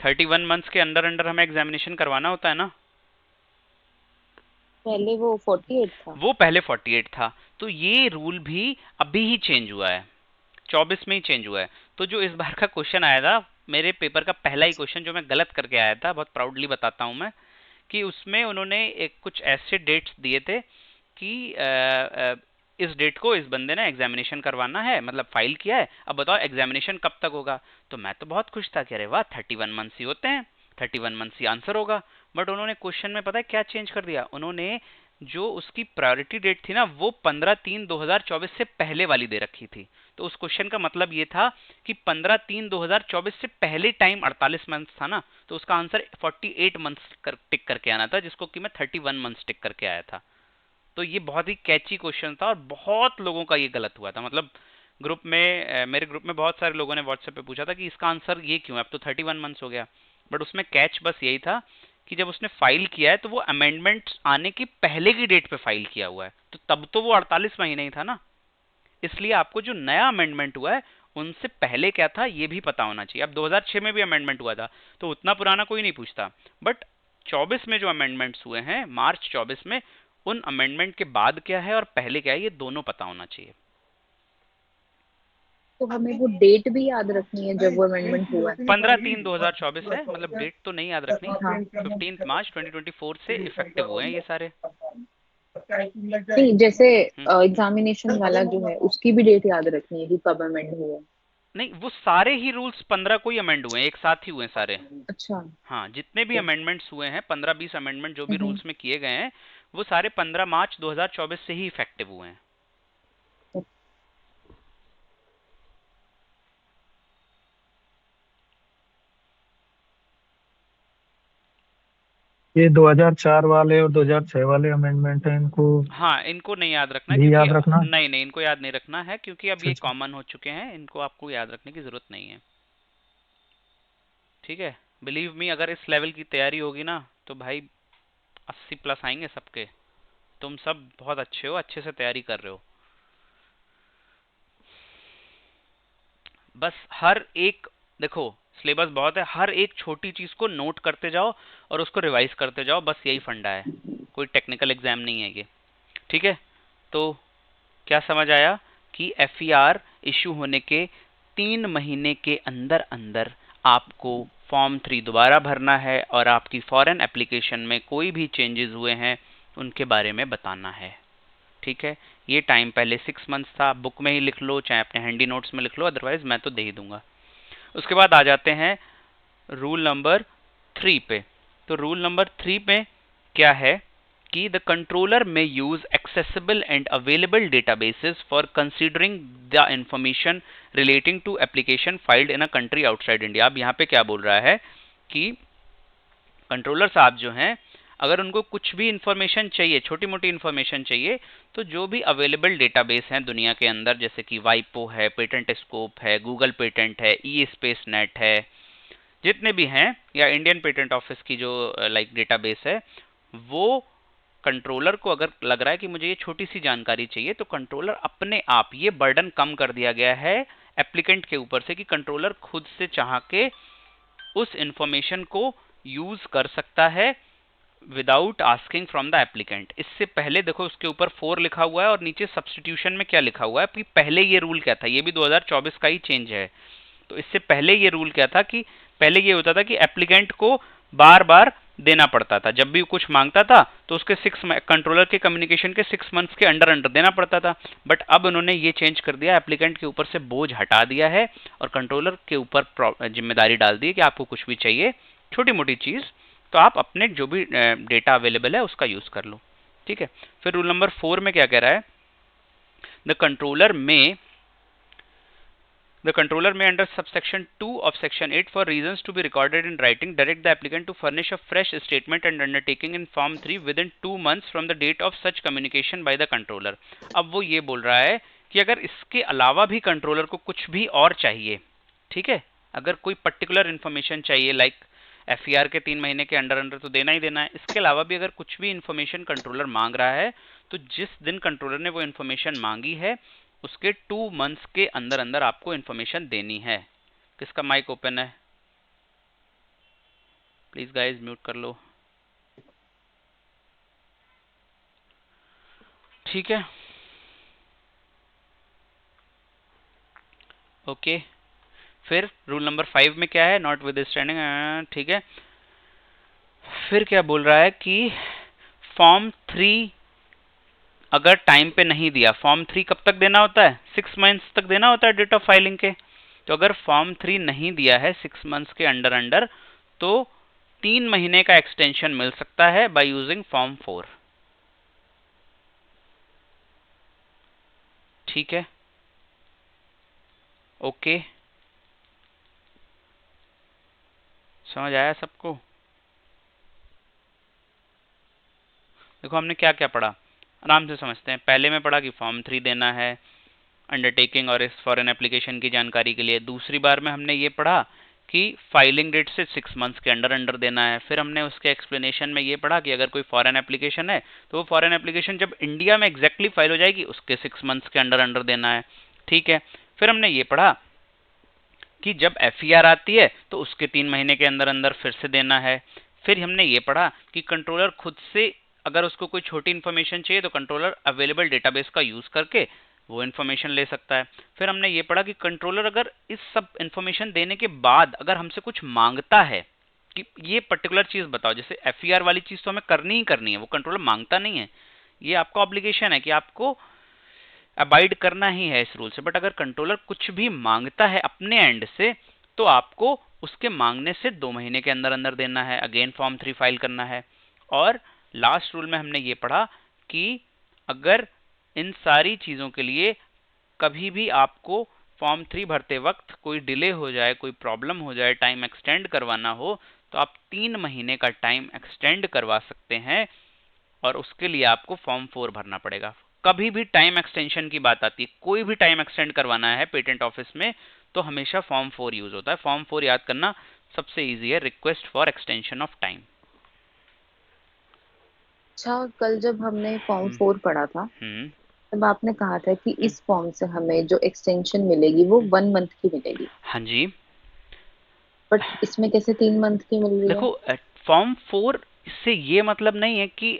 31 मंथ्स के अंदर अंदर हमें एग्जामिनेशन करवाना होता है ना। पहले वो 48 था। वो पहले 48 था, तो ये रूल भी अभी ही चेंज हुआ है, 24 में ही चेंज हुआ है। तो जो इस बार का क्वेश्चन आया था, मेरे पेपर का पहला ही क्वेश्चन जो मैं गलत करके आया था, बहुत प्राउडली बताता हूं मैं, कि उसमें उन्होंने कुछ ऐसे डेट्स दिए थे कि इस डेट को इस बंदे ने एग्जामिनेशन करवाना है, मतलब फाइल किया है, अब बताओ एग्जामिनेशन कब तक होगा। तो मैं तो बहुत खुश था कि अरे वाह 31 मंथ्स ही होते हैं, 31 मंथ्स ही आंसर होगा। बट उन्होंने क्वेश्चन में पता है क्या चेंज कर दिया, उन्होंने जो उसकी प्रायोरिटी डेट थी ना वो 15/3/2024 से पहले वाली दे रखी थी। तो उस क्वेश्चन का मतलब ये था कि 15/3/2024 से पहले टाइम 48 मंथ्स था ना, तो उसका आंसर 48 मंथ्स टिक करके आना था, जिसको कि मैं 31 मंथ्स टिक करके आया था। तो ये बहुत ही कैची क्वेश्चन था और बहुत लोगों का ये गलत हुआ था। मतलब ग्रुप में मेरे ग्रुप में बहुत सारे लोगों ने व्हाट्सएप पे पूछा था कि इसका आंसर ये क्यों है, अब तो 31 मंथ्स हो गया। बट उसमें कैच बस यही था कि जब उसने फाइल किया है तो वो अमेंडमेंट आने की पहले की डेट पे फाइल किया हुआ है, तो तब तो वो 48 महीने ही था ना। इसलिए आपको जो नया अमेंडमेंट हुआ है उनसे पहले क्या था ये भी पता होना चाहिए। अब 2006 में भी अमेंडमेंट हुआ था तो उतना पुराना कोई नहीं पूछता, बट 24 में जो अमेंडमेंट्स हुए हैं मार्च 24 में, उन अमेंडमेंट के बाद क्या है और पहले क्या है ये दोनों पता होना चाहिए। तो हमें वो डेट भी याद रखनी है जब वो अमेंडमेंट हुआ है। 15/3/2024 है, मतलब डेट तो नहीं याद रखनी। हाँ 15 मार्च 2024 से इफेक्टिव हुए हैं ये सारे। नहीं, जैसे हम्म। एग्जामिनेशन वाला जो है उसकी भी डेट याद रखनी है कि कब अमेंड हुआ है। नहीं, वो सारे ही रूल्स 15 को ही अमेंड हुए हैं, एक साथ ही हुए हैं सारे। अच्छा। हाँ, जितने भी अमेंडमेंट्स हुए हैं 15-20 अमेंडमेंट जो भी हम्म। रूल्स में किए गए हैं वो सारे 15 मार्च 2024 से ही इफेक्टिव हुए हैं। ये 2004 वाले और 2006 वाले अमेंडमेंट हैं, इनको हाँ, इनको नहीं याद रखना है भी क्योंकि याद रखना है। नहीं नहीं इनको याद नहीं रखना है क्योंकि अब अच्छा ये अच्छा। कॉमन हो चुके हैं, इनको आपको याद रखने की जरूरत नहीं है। ठीक है, बिलीव मी, अगर इस लेवल की तैयारी होगी ना तो भाई 80+ आएंगे सबके। तुम सब बहुत अच्छे हो, अच्छे से तैयारी कर रहे हो। बस हर एक, देखो सिलेबस बहुत है, हर एक छोटी चीज को नोट करते जाओ और उसको रिवाइज करते जाओ, बस यही फंडा है। कोई टेक्निकल एग्जाम नहीं है ये। ठीक है, तो क्या समझ आया कि FER इशू होने के 3 महीने के अंदर अंदर आपको फॉर्म 3 दोबारा भरना है और आपकी फॉरेन एप्लीकेशन में कोई भी चेंजेस हुए हैं उनके बारे में बताना है। ठीक है, ये टाइम पहले 6 मंथ्स था, बुक में ही लिख लो चाहे अपने हैंडी नोट्स में लिख लो, अदरवाइज मैं तो दे ही दूंगा। उसके बाद आ जाते हैं रूल नंबर 3 पे। तो रूल नंबर 3 पे क्या है कि the controller may use accessible and available databases for considering the information relating to application filed in a country outside India. अब यहाँ पे क्या बोल रहा है कि कंट्रोलर साहब जो हैं अगर उनको कुछ भी इंफॉर्मेशन चाहिए, छोटी मोटी इंफॉर्मेशन चाहिए, तो जो भी अवेलेबल डेटाबेस हैं दुनिया के अंदर, जैसे कि वाइपो है, पेटेंट स्कोप है, गूगल पेटेंट है, ई स्पेस नेट है, जितने भी हैं, या इंडियन पेटेंट ऑफिस की जो लाइक डेटाबेस है, वो कंट्रोलर को अगर लग रहा है कि मुझे ये छोटी सी जानकारी चाहिए तो कंट्रोलर अपने आप, ये बर्डन कम कर दिया गया है एप्लीकेंट के ऊपर से कि कंट्रोलर खुद से चाह के उस इंफॉर्मेशन को यूज कर सकता है without asking from the applicant. इससे पहले देखो उसके ऊपर 4 लिखा हुआ है और नीचे सब्स्टिट्यूशन में क्या लिखा हुआ है कि पहले ये रूल क्या था, ये भी 2024 का ही चेंज है। तो इससे पहले ये रूल क्या था कि पहले ये होता था कि एप्लीकेंट को बार बार देना पड़ता था, जब भी कुछ मांगता था तो उसके 6 कंट्रोलर के कम्युनिकेशन के 6 मंथ्स के अंडर अंडर देना पड़ता था। बट अब उन्होंने ये चेंज कर दिया, एप्लीकेंट के ऊपर से बोझ हटा दिया है और कंट्रोलर के ऊपर जिम्मेदारी डाल दी है कि आपको कुछ भी चाहिए छोटी मोटी चीज तो आप अपने जो भी डेटा अवेलेबल है उसका यूज कर लो। ठीक है, फिर रूल नंबर 4 में क्या कह रहा है, द कंट्रोलर में under subsection 2 of section 8 for reasons to be recorded in writing direct the applicant to furnish a fresh statement and undertaking in form 3 within 2 months from the date of such communication by the controller। अब वो ये बोल रहा है कि अगर इसके अलावा भी कंट्रोलर को कुछ भी और चाहिए, ठीक है, अगर कोई पर्टिकुलर इन्फॉर्मेशन चाहिए लाइक FER के 3 महीने के अंडर अंडर तो देना ही देना है, इसके अलावा भी अगर कुछ भी इन्फॉर्मेशन कंट्रोलर मांग रहा है तो जिस दिन कंट्रोलर ने वो इन्फॉर्मेशन मांगी है उसके 2 मंथ्स के अंदर अंदर आपको इन्फॉर्मेशन देनी है। किसका माइक ओपन है? प्लीज गाइस म्यूट कर लो। ठीक है, ओके। फिर रूल नंबर 5 में क्या है, नॉट विद स्टैंडिंग। ठीक है, फिर क्या बोल रहा है कि फॉर्म 3 अगर टाइम पे नहीं दिया, फॉर्म 3 कब तक देना होता है, 6 मंथ्स तक देना होता है डेट ऑफ फाइलिंग के। तो अगर फॉर्म 3 नहीं दिया है 6 मंथ्स के अंडर अंडर तो 3 महीने का एक्सटेंशन मिल सकता है बाय यूजिंग फॉर्म 4। ठीक है, ओके, समझ आया सबको? देखो हमने क्या क्या पढ़ा, आराम से समझते हैं। पहले में पढ़ा कि फॉर्म 3 देना है अंडरटेकिंग और इस फॉरेन एप्लीकेशन की जानकारी के लिए। दूसरी बार में हमने ये पढ़ा कि फाइलिंग डेट से 6 मंथ्स के अंडर अंडर देना है। फिर हमने उसके एक्सप्लेनेशन में ये पढ़ा कि अगर कोई फॉरेन एप्लीकेशन है तो वो फॉरेन एप्लीकेशन जब इंडिया में एग्जैक्टली फाइल हो जाएगी उसके 6 मंथ्स के अंडर अंडर देना है, ठीक है। फिर हमने ये पढ़ा कि जब FER आती है तो उसके 3 महीने के अंदर अंदर फिर से देना है। फिर हमने ये पढ़ा कि कंट्रोलर खुद से अगर उसको कोई छोटी इन्फॉर्मेशन चाहिए तो कंट्रोलर अवेलेबल डेटाबेस का यूज करके वो इन्फॉर्मेशन ले सकता है। फिर हमने ये पढ़ा कि कंट्रोलर अगर इस सब इन्फॉर्मेशन देने के बाद अगर हमसे कुछ मांगता है कि ये पर्टिकुलर चीज बताओ, जैसे FER वाली चीज तो हमें करनी ही करनी है, वो कंट्रोलर मांगता नहीं है, ये आपका ऑब्लिगेशन है कि आपको अबाइड करना ही है इस रूल से। बट अगर कंट्रोलर कुछ भी मांगता है अपने एंड से तो आपको उसके मांगने से 2 महीने के अंदर अंदर देना है, अगेन फॉर्म 3 फाइल करना है। और लास्ट रूल में हमने ये पढ़ा कि अगर इन सारी चीजों के लिए कभी भी आपको फॉर्म 3 भरते वक्त कोई डिले हो जाए, कोई प्रॉब्लम हो जाए, टाइम एक्सटेंड करवाना हो तो आप 3 महीने का टाइम एक्सटेंड करवा सकते हैं और उसके लिए आपको फॉर्म 4 भरना पड़ेगा। कभी भी टाइम एक्सटेंशन की बात आती है, कोई भी टाइम एक्सटेंड करवाना है पेटेंट ऑफिस में तो हमेशा फॉर्म 4 यूज होता है। फॉर्म 4 याद करना सबसे इजी है, request for extension of time. अच्छा, कल जब हमने फॉर्म 4 पढ़ा था हम्म तब आपने कहा था कि इस फॉर्म से हमें जो एक्सटेंशन मिलेगी वो 1 मंथ की मिलेगी, हाँ जी, बट इसमें कैसे 3 मंथ की मिल रही है? देखो फॉर्म 4 से ये मतलब नहीं है कि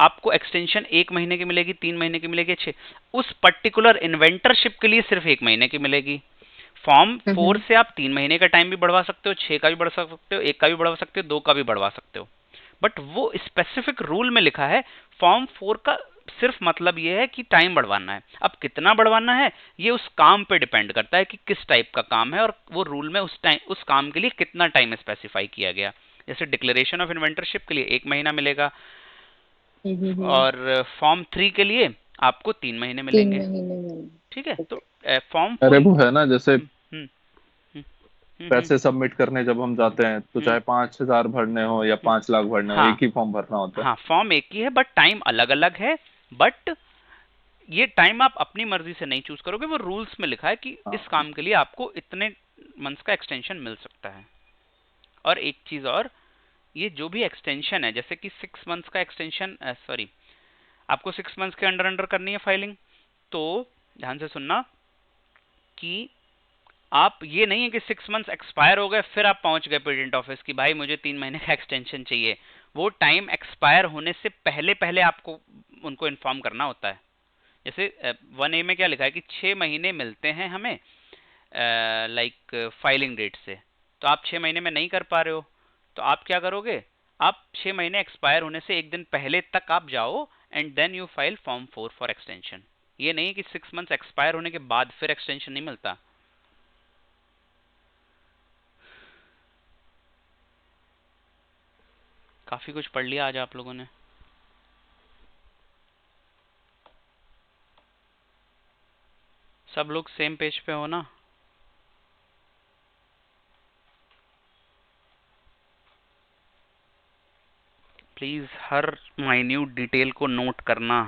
आपको एक्सटेंशन 1 महीने की मिलेगी, 3 महीने की मिलेगी, 6, उस पर्टिकुलर इन्वेंटरशिप के लिए सिर्फ 1 महीने की मिलेगी। फॉर्म 4 से आप 3 महीने का टाइम भी बढ़वा सकते हो, 6 का भी बढ़वा सकते हो, 1 का भी बढ़वा सकते हो, 2 का भी बढ़वा सकते हो। बट वो स्पेसिफिक रूल में लिखा है, फॉर्म 4 का सिर्फ मतलब ये है कि टाइम बढ़वाना है। अब कितना बढ़वाना है ये उस काम पे डिपेंड करता है कि किस टाइप का काम है और वो रूल में उस टाइम उस काम के लिए कितना टाइम स्पेसिफाई किया गया। जैसे डिक्लेरेशन ऑफ इन्वेंटरशिप के लिए 1 महीना मिलेगा और फॉर्म 3 के लिए आपको 3 महीने 3 मिलेंगे, महीने में। ठीक है। तो ओके। फॉर्म अरे 4 वो है ना, जैसे हम्म हम्म हम्म पैसे सबमिट करने जब हम जाते हैं तो हम्म, चाहे 5,000 भरने हो या हम्म, 5 लाख भरने हो, हाँ एक ही फॉर्म भरना होता है। हाँ, फॉर्म एक ही है बट टाइम अलग अलग है। बट ये टाइम आप अपनी मर्जी से नहीं चूज करोगे, वो रूल्स में लिखा है कि इस हाँ। काम के लिए आपको इतने मंथ्स का एक्सटेंशन मिल सकता है। और एक चीज और, ये जो भी एक्सटेंशन है जैसे कि 6 मंथ्स का एक्सटेंशन, सॉरी आपको 6 मंथ्स के अंडर अंडर करनी है फाइलिंग, तो ध्यान से सुनना कि आप ये नहीं है कि 6 मंथ्स एक्सपायर हो गए फिर आप पहुंच गए पेटेंट ऑफिस की भाई मुझे 3 महीने का एक्सटेंशन चाहिए। वो टाइम एक्सपायर होने से पहले पहले आपको उनको इन्फॉर्म करना होता है। जैसे 1A में क्या लिखा है कि 6 महीने मिलते हैं हमें लाइक फाइलिंग डेट से, तो आप 6 महीने में नहीं कर पा रहे हो तो आप क्या करोगे, आप 6 महीने एक्सपायर होने से एक दिन पहले तक आप जाओ and then you file form 4 for extension. ये नहीं कि 6 मंथ्स एक्सपायर होने के बाद फिर एक्सटेंशन नहीं मिलता। काफी कुछ पढ़ लिया आज आप लोगों ने। सब लोग सेम पेज पे हो ना? प्लीज हर माइन्यूट डिटेल को नोट करना,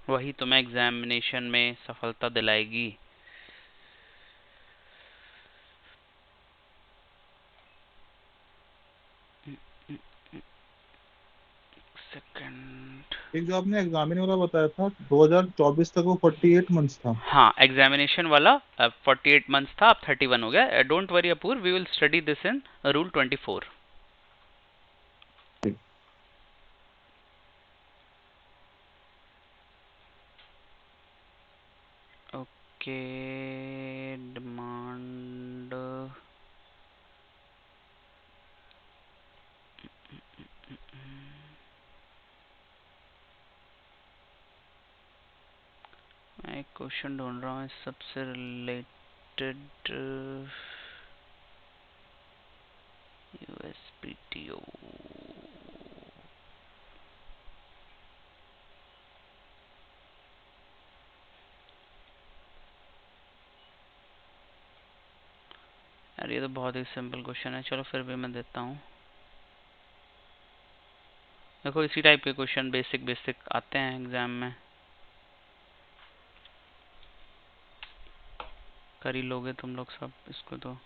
वही तुम्हें एग्जामिनेशन में सफलता दिलाएगी। सेकंड, एक जो आपने एग्जामिन वाला बताया था 2024 तक, वो 48 मंथ्स था। हाँ एग्जामिनेशन वाला 48 मंथ्स था, अब 31 हो गया। डोंट वरी अपूर, we will study this in rule 24। Okay, demand मैं एक क्वेश्चन ढूंढ रहा हूँ इस सबसे रिलेटेड। यूएसपीटीओ, अरे ये तो बहुत ही सिंपल क्वेश्चन है, चलो फिर भी मैं देता हूँ। देखो इसी टाइप के क्वेश्चन बेसिक बेसिक आते हैं एग्जाम में, कर ही लोगे तुम लोग सब इसको तो।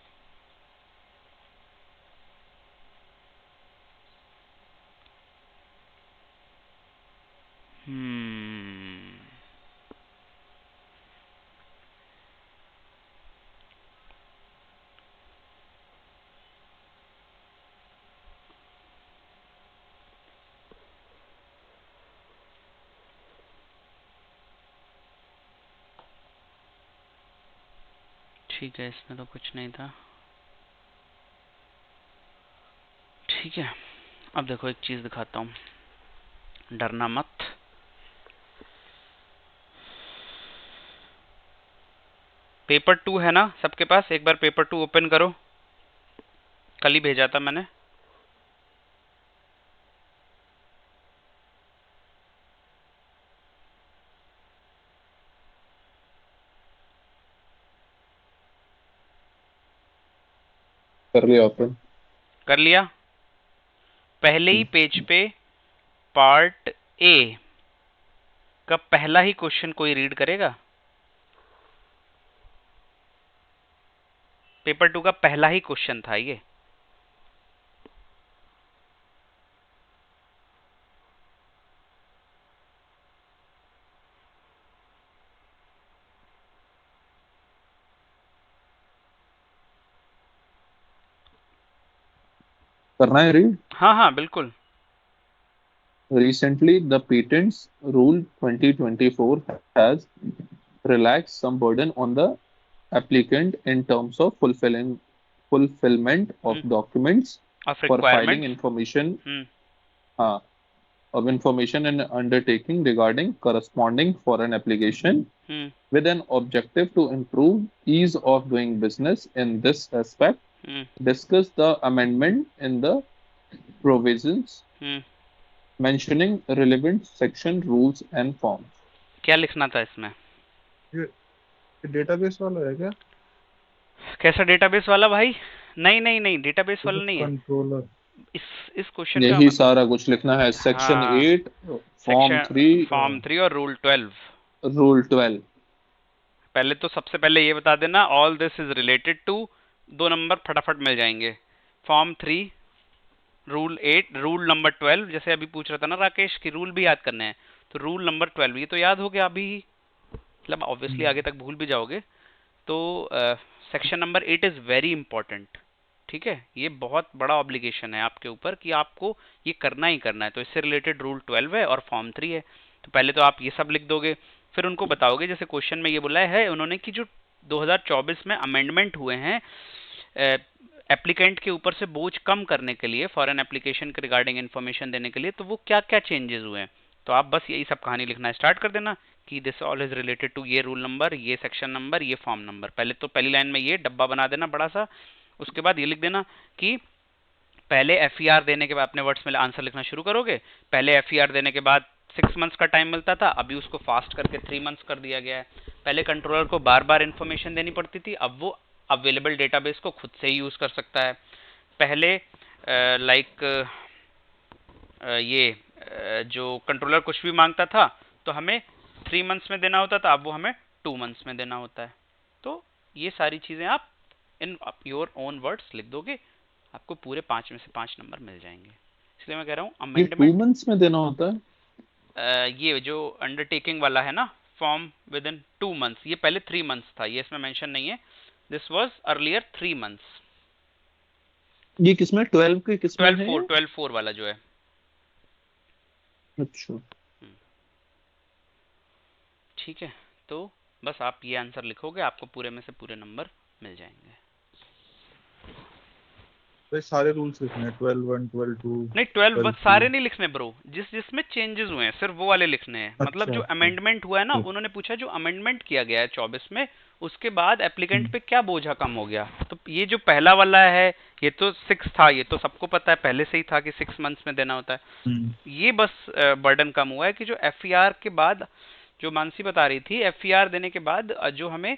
ठीक है, इसमें तो कुछ नहीं था। ठीक है, अब देखो एक चीज दिखाता हूँ, डरना मत। पेपर 2 है ना सबके पास? एक बार पेपर 2 ओपन करो, कल ही भेजा था मैंने। कर लिया ओपन। कर लिया? पहले ही पेज पे पार्ट ए का पहला ही क्वेश्चन कोई रीड करेगा? पेपर 2 का पहला ही क्वेश्चन था ये। करना है रीड? हाँ हाँ बिल्कुल। Recently, the Patents Rule 2024 has relaxed some burden on the applicant in terms of fulfillment of documents of for filing requirements. information of information and undertaking regarding corresponding for an application with an objective to improve ease of doing business in this aspect. Discuss the amendment in the provisions mentioning relevant section, rules and forms. क्या लिखना था इसमें? ये database वाला है क्या? कैसा database वाला भाई? नहीं नहीं नहीं, डेटाबेस वाला नहीं है। कंट्रोलर। इस क्वेश्चन का यही सारा कुछ लिखना है। सेक्शन 8 फॉर्म 3 फॉर्म 3 और रूल 12। रूल 12। पहले तो सबसे पहले ये बता देना, all this is related to, 2 number फटाफट मिल जाएंगे। Form 3, rule 8, rule number 12। जैसे अभी पूछ रहा था ना राकेश कि रूल भी याद करने हैं, तो रूल नंबर 12 ये तो याद हो गया अभी, मतलब ऑब्वियसली आगे तक भूल भी जाओगे। तो section number 8 is very important. ठीक है, ये बहुत बड़ा ऑब्लिगेशन है आपके ऊपर कि आपको ये करना ही करना है। तो इससे रिलेटेड रूल 12 है और फॉर्म 3 है। तो पहले तो आप ये सब लिख दोगे, फिर उनको बताओगे जैसे क्वेश्चन में ये बोला है उन्होंने कि जो 2024 में अमेंडमेंट हुए हैं एप्लीकेंट के ऊपर से बोझ कम करने के लिए, फॉरेन एप्लीकेशन के रिगार्डिंग इन्फॉर्मेशन देने के लिए, तो वो क्या क्या चेंजेस हुए हैं। तो आप बस यही सब कहानी लिखना स्टार्ट कर देना कि this all is related to ये रूल नंबर, ये सेक्शन नंबर, ये फॉर्म नंबर। पहले तो पहली लाइन में ये डब्बा बना देना बड़ा सा, उसके बाद ये लिख देना कि पहले एफईआर देने के बाद, अपने वर्ड्स में आंसर लिखना शुरू करोगे, पहले एफईआर देने के बाद 6 मंथ्स का टाइम मिलता था, अभी उसको फास्ट करके 3 मंथ्स कर दिया गया है। पहले कंट्रोलर को बार बार इन्फॉर्मेशन देनी पड़ती थी, अब वो अवेलेबल डेटाबेस को खुद से ही यूज कर सकता है। पहले जो कंट्रोलर कुछ भी मांगता था तो हमें 3 मंथ्स में देना होता था, अब वो हमें 2 मंथ्स में देना होता है। तो ये सारी चीजें आप इन योर ओन वर्ड्स लिख दोगे, आपको पूरे 5 में से 5 नंबर मिल जाएंगे। इसलिए मैं कह रहा हूँ अमेंडमेंट 2 मंथ्स में देना होता है। ये जो अंडरटेकिंग वाला है ना, फॉर्म विद इन 2 मंथ्स, ये पहले 3 मंथ्स था, ये इसमें मेंशन नहीं है। This was earlier 3 months. ये किसमें 12 के किसमें है? 12.4 वाला जो है। अच्छा ठीक है, तो बस आप ये आंसर लिखोगे, आपको पूरे में से पूरे नंबर मिल जाएंगे। तो सारे रूल्स लिखने हैं, 12(1), 12(2)। नहीं 12 सारे नहीं लिखने ब्रो, जिसमें चेंजेस हुए हैं सिर्फ वो वाले लिखने हैं। मतलब जो अमेंडमेंट हुआ है ना, उन्होंने पूछा जो अमेंडमेंट किया गया है 24 में, उसके बाद एप्लीकेंट पे क्या बोझा कम हो गया। तो ये जो पहला वाला है ये तो 6 था, ये तो सबको पता है पहले से ही था कि 6 मंथ्स में देना होता है। ये बस बर्डन कम हुआ है कि जो एफईआर के बाद, जो मानसी बता रही थी, एफईआर देने के बाद जो हमें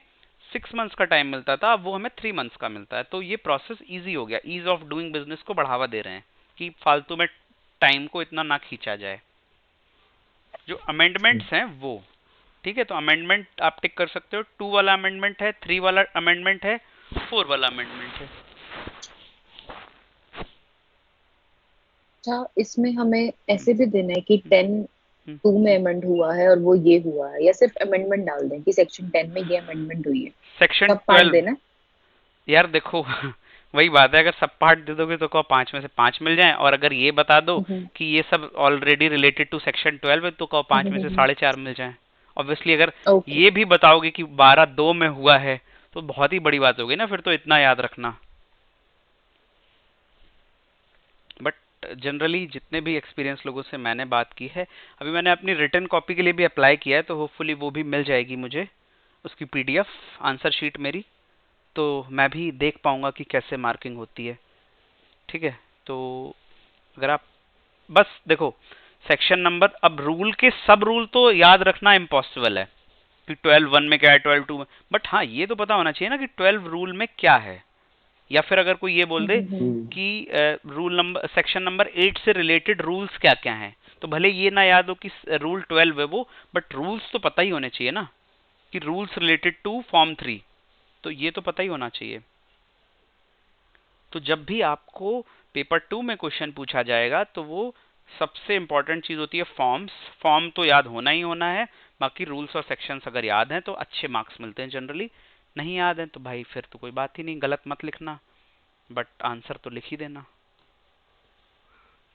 6 मंथ्स का टाइम मिलता था, अब वो हमें 3 मंथ्स का मिलता है। तो ये प्रोसेस इजी हो गया, ईज ऑफ डूइंग बिजनेस को बढ़ावा दे रहे हैं कि फालतू में टाइम को इतना ना खींचा जाए। जो अमेंडमेंट्स हैं वो ठीक है, तो अमेंडमेंट आप टिक कर सकते हो। 2 वाला अमेंडमेंट है, 3 वाला अमेंडमेंट है, 4 वाला अमेंडमेंट है। अच्छा, इसमें हमें ऐसे भी देना है कि 10 हम्म, 2 में अमेंड हुआ है और वो ये हुआ है, या सिर्फ अमेंडमेंट डाल दें कि सेक्शन 10 में ये अमेंडमेंट हुई है? सेक्शन सब पार्ट 12 देना है? यार देखो वही बात है, अगर सब पार्ट दे दोगे तो कहो 5 में से 5 मिल जाए, और अगर ये बता दो हम्म, कि ये सब ऑलरेडी रिलेटेड टू सेक्शन 12 है तो कहो 5 में से 4.5 मिल जाए। ऑब्वियसली अगर ओके। ये भी बताओगे कि 12 2 में हुआ है तो बहुत ही बड़ी बात होगी ना, फिर तो इतना याद रखना। बट जनरली जितने भी एक्सपीरियंस लोगों से मैंने बात की है, अभी मैंने अपनी रिटर्न कॉपी के लिए भी अप्लाई किया है, तो होपफुली वो भी मिल जाएगी मुझे, उसकी पीडीएफ आंसर शीट मेरी, तो मैं भी देख पाऊंगा कि कैसे मार्किंग होती है। ठीक है, तो अगर आप बस देखो सेक्शन नंबर, अब रूल के सब रूल तो याद रखना इम्पॉसिबल है कि 12(1) में क्या है, 12(2) में, बट हाँ ये तो पता होना चाहिए ना कि 12 रूल में क्या है। या फिर अगर कोई ये बोल दे कि रूल नंबर सेक्शन नंबर 8 से रिलेटेड रूल्स क्या क्या हैं, तो भले ये ना याद हो कि रूल 12 है वो, बट रूल्स तो पता ही होने चाहिए ना कि रूल्स रिलेटेड टू फॉर्म 3, तो ये तो पता ही होना चाहिए। तो जब भी आपको पेपर 2 में क्वेश्चन पूछा जाएगा तो वो सबसे इंपॉर्टेंट चीज होती है फॉर्म्स। फॉर्म तो याद होना ही होना है, बाकी रूल्स और सेक्शंस अगर याद हैं तो अच्छे मार्क्स मिलते हैं जनरली, नहीं याद है तो भाई फिर तो कोई बात ही नहीं, गलत मत लिखना, बट आंसर तो लिख ही देना।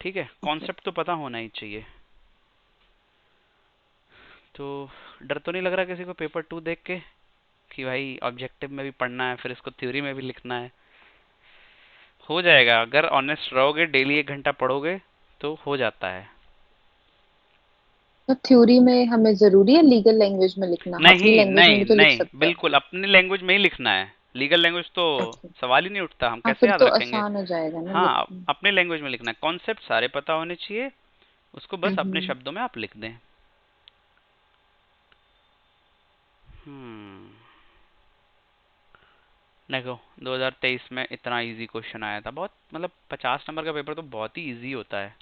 ठीक है, कॉन्सेप्ट तो पता होना ही चाहिए। तो डर तो नहीं लग रहा किसी को पेपर 2 देख के कि भाई ऑब्जेक्टिव में भी पढ़ना है फिर इसको थ्योरी में भी लिखना है? हो जाएगा, अगर ऑनेस्ट रहोगे, डेली 1 घंटा पढ़ोगे तो हो जाता है। तो थ्योरी में हमें जरूरी है लीगल लैंग्वेज में लिखना? अपनी नहीं लैंग्वेज में नहीं भी तो लिख नहीं, सकते हैं। बिल्कुल अपनी लैंग्वेज में ही लिखना है, लीगल लैंग्वेज तो अच्छा। सवाल ही नहीं उठता, हम हाँ, कैसे फिर याद तो रखेंगे। आसान हो जाएगा ना हाँ, लिखना। अपने लैंग्वेज में लिखना है, कॉन्सेप्ट सारे पता होने चाहिए, उसको बस अपने हम्म। शब्दों में आप लिख दें। हम्म, देखो 2023 में इतना इजी क्वेश्चन आया था, बहुत मतलब 50 नंबर का पेपर तो बहुत ही इजी होता है।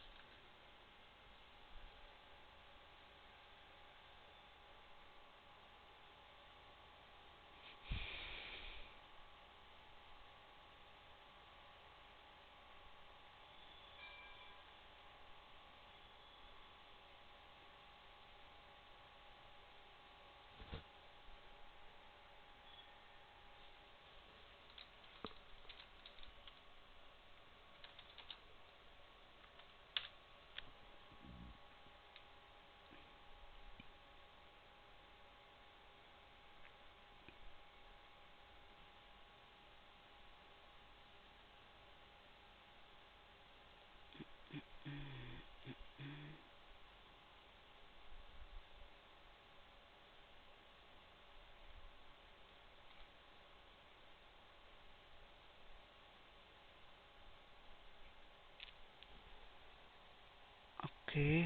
ओके,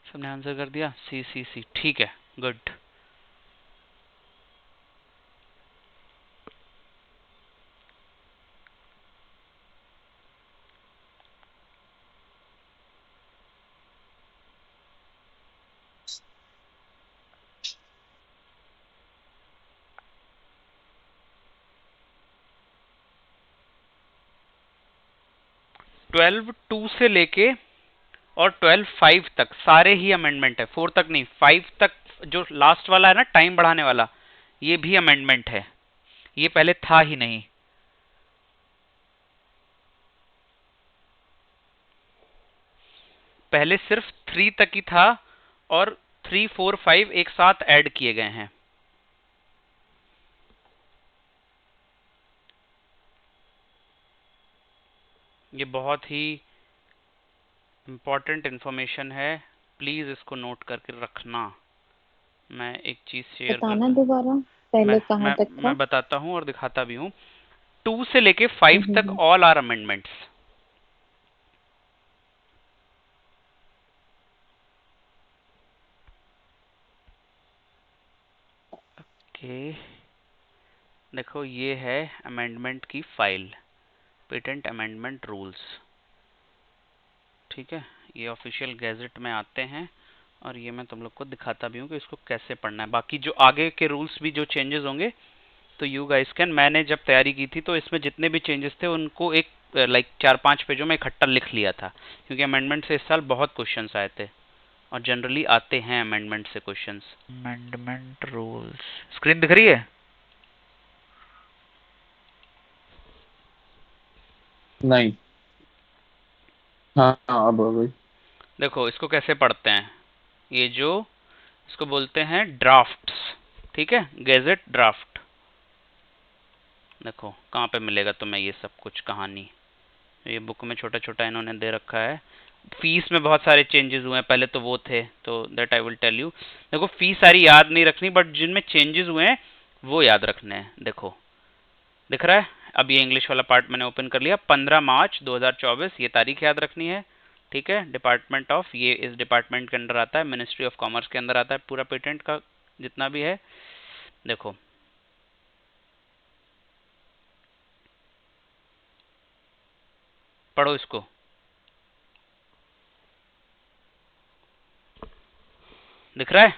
सबने आंसर कर दिया, सी सी सी, ठीक है, गुड। ट्वेल्व टू से लेके और 12(5) तक सारे ही अमेंडमेंट है, 4 तक नहीं, 5 तक जो लास्ट वाला है ना टाइम बढ़ाने वाला, ये भी अमेंडमेंट है, ये पहले था ही नहीं। पहले सिर्फ 3 तक ही था और 3, 4, 5 एक साथ ऐड किए गए हैं। ये बहुत ही इंपॉर्टेंट इंफॉर्मेशन है, प्लीज इसको नोट करके रखना। मैं एक चीज शेयर बताना करता, दोबारा, पहले मैं कहाँ मैं तक था? मैं बताता हूँ और दिखाता भी हूँ। 2 से लेके 5 तक ऑल आर अमेंडमेंट्स। ओके, देखो ये है अमेंडमेंट की फाइल, पेटेंट अमेंडमेंट रूल्स। ठीक है, ये ऑफिशियल गैजेट में आते हैं और ये मैं तुम लोग को दिखाता भी हूँ कि इसको कैसे पढ़ना है। बाकी जो आगे के रूल्स भी जो चेंजेस होंगे तो यू गाइस कैन, मैंने जब तैयारी की थी तो इसमें जितने भी चेंजेस थे उनको एक लाइक 4-5 पेजों में इकट्ठा लिख लिया था, क्योंकि अमेंडमेंट से इस साल बहुत क्वेश्चंस आए थे और जनरली आते हैं अमेंडमेंट से क्वेश्चंस। अमेंडमेंट रूल्स, स्क्रीन दिख रही है? नहीं, हाँ हाँ, अब हो गई। देखो इसको कैसे पढ़ते हैं, ये जो इसको बोलते हैं ड्राफ्ट्स। ठीक है, गैजेट ड्राफ्ट। देखो कहाँ पे मिलेगा तुम्हें ये सब कुछ कहानी, ये बुक में छोटा छोटा इन्होंने दे रखा है। फीस में बहुत सारे चेंजेस हुए हैं, पहले तो वो थे, तो that I will tell you. देखो फीस सारी याद नहीं रखनी, बट जिनमें चेंजेस हुए हैं वो याद रखने हैं। देखो दिख रहा है, अब ये इंग्लिश वाला पार्ट मैंने ओपन कर लिया। 15 मार्च 2024 ये तारीख याद रखनी है। ठीक है, डिपार्टमेंट ऑफ, ये इस डिपार्टमेंट के अंदर आता है, मिनिस्ट्री ऑफ कॉमर्स के अंदर आता है पूरा पेटेंट का जितना भी है। देखो पढ़ो इसको, दिख रहा है?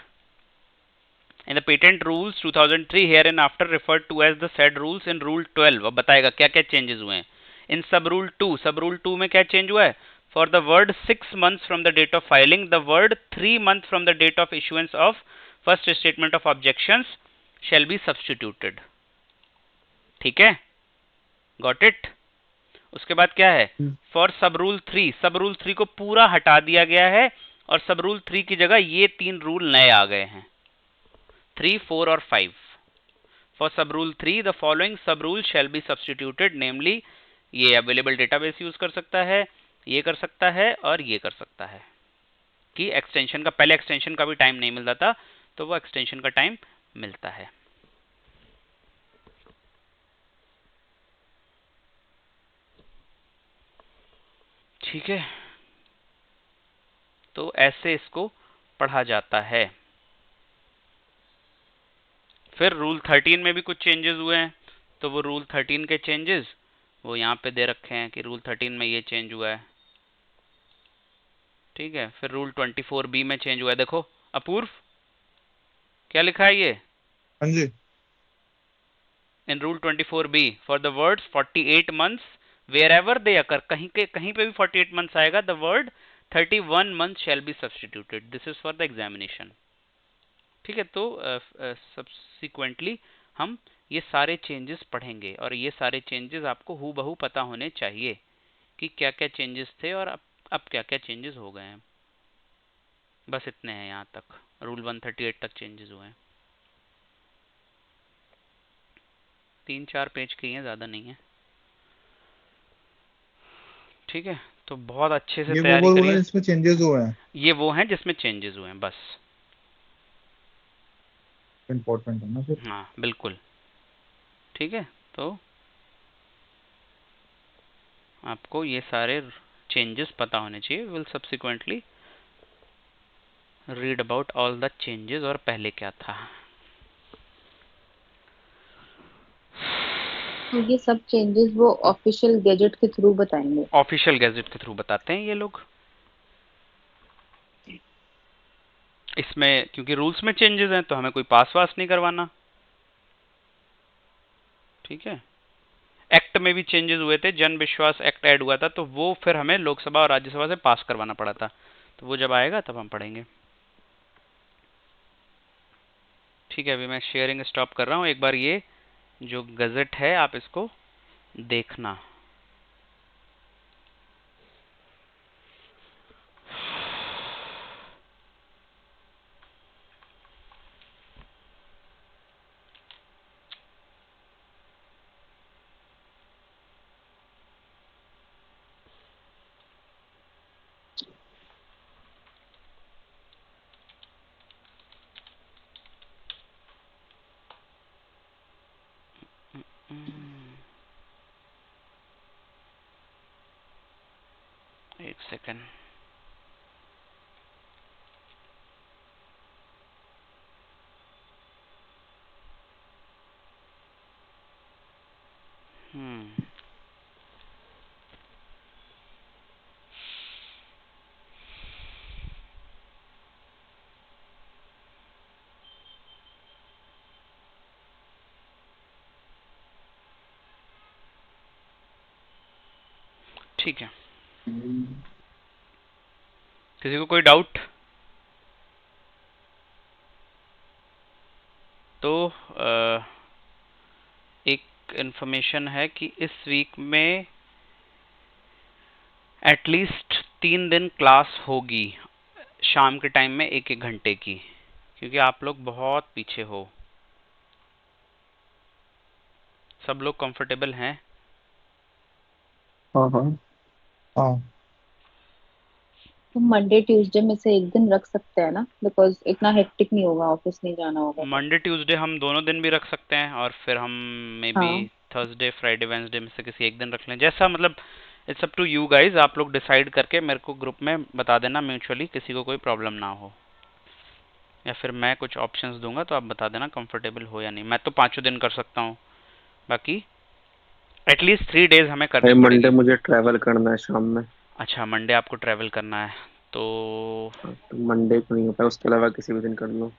In the patent rules 2003 hereinafter referred to as the said rules in rule 12। अब बताएगा क्या क्या चेंजेस हुए हैं। इन सब रूल 2, सब रूल 2 में क्या चेंज हुआ है? For the word 6 months from the date of filing, the word 3 months from the date of issuance of first statement of objections shall be substituted। ठीक है, गॉट इट? उसके बाद क्या है? फॉर सब रूल 3, सब रूल 3 को पूरा हटा दिया गया है और सब रूल 3 की जगह ये 3 रूल नए आ गए हैं, 3, 4 और 5। For sub rule 3 the following sub rule shall be substituted, namely ये अवेलेबल डेटाबेस यूज कर सकता है, ये कर सकता है और ये कर सकता है। कि एक्सटेंशन का, पहले एक्सटेंशन का भी टाइम नहीं मिलता था, तो वो एक्सटेंशन का टाइम मिलता है। ठीक है, तो ऐसे इसको पढ़ा जाता है। फिर रूल 13 में भी कुछ चेंजेस हुए हैं, तो वो रूल 13 के चेंजेस वो यहाँ पे दे रखे हैं कि रूल 13 में ये चेंज हुआ है। ठीक है, फिर रूल 24B में चेंज हुआ है। देखो अपूर्व क्या लिखा है ये? हाँ जी। In rule 24B for the words 48 months wherever they occur, कहीं पे भी 48 months आएगा, the word 31 months shall be substituted, this is for the examination. ठीक है, तो सब्सिक्वेंटली हम ये सारे चेंजेस पढ़ेंगे और ये सारे चेंजेस आपको हूबहू पता होने चाहिए कि क्या क्या चेंजेस थे और अब क्या क्या चेंजेस हो गए हैं। बस इतने हैं यहाँ तक, रूल 138 तक चेंजेस हुए हैं। 3-4 पेज की हैं, ज़्यादा नहीं है। ठीक है, तो बहुत अच्छे से ये वो तैयारी बोला करिए। इसमें चेंजेस हुए हैं, ये वो हैं जिसमें चेंजेस हुए हैं बस। इम्पोर्टेंट है ना फिर। हाँ बिल्कुल। ठीक है, तो आपको ये सारे चेंजेस पता होने चाहिए। Will subsequently read about all the changes और पहले क्या था। तो ये सब चेंजेस वो ऑफिशियल गैजेट के थ्रू बताएंगे? ऑफिशियल गैजेट के थ्रू बताते हैं ये लोग। इसमें क्योंकि रूल्स में चेंजेस हैं तो हमें कोई पास वास नहीं करवाना। ठीक है, एक्ट में भी चेंजेस हुए थे, जन विश्वास एक्ट ऐड हुआ था, तो वो फिर हमें लोकसभा और राज्यसभा से पास करवाना पड़ा था, तो वो जब आएगा तब हम पढ़ेंगे। ठीक है, अभी मैं शेयरिंग स्टॉप कर रहा हूँ। एक बार ये जो गजट है आप इसको देखना। सेकेंड। ठीक है, किसी को कोई डाउट? तो एक इंफॉर्मेशन है कि इस वीक में एटलीस्ट 3 दिन क्लास होगी शाम के टाइम में 1-1 घंटे की, क्योंकि आप लोग बहुत पीछे हो। सब लोग कंफर्टेबल हैं? हाँ हाँ। हाँ तो मंडे ट्यूसडे में से एक दिन रख सकते हैं ना, बिकॉज इतना हेक्टिक नहीं होगा, ऑफिस नहीं जाना होगा तो। मंडे ट्यूसडे हम दोनों दिन भी रख सकते हैं, और फिर हम मे बी हाँ थर्सडे फ्राइडे वेंसडे में से किसी एक दिन रख लें, जैसा मतलब it's up to you guys. आप लोग डिसाइड करके मेरे को ग्रुप में बता देना म्यूचुअली, किसी को कोई प्रॉब्लम ना हो, या फिर मैं कुछ ऑप्शंस दूंगा तो आप बता देना कंफर्टेबल हो या नहीं। मैं तो 5 दिन कर सकता हूँ, बाकी एटलीस्ट 3 डेज हमें करनी मंडे पड़ेगी। मुझे ट्रैवल करना है शाम में। अच्छा, मंडे आपको ट्रैवल करना है, तो हाँ, तो मंडे को नहीं होता, उसके अलावा किसी भी दिन कर लो।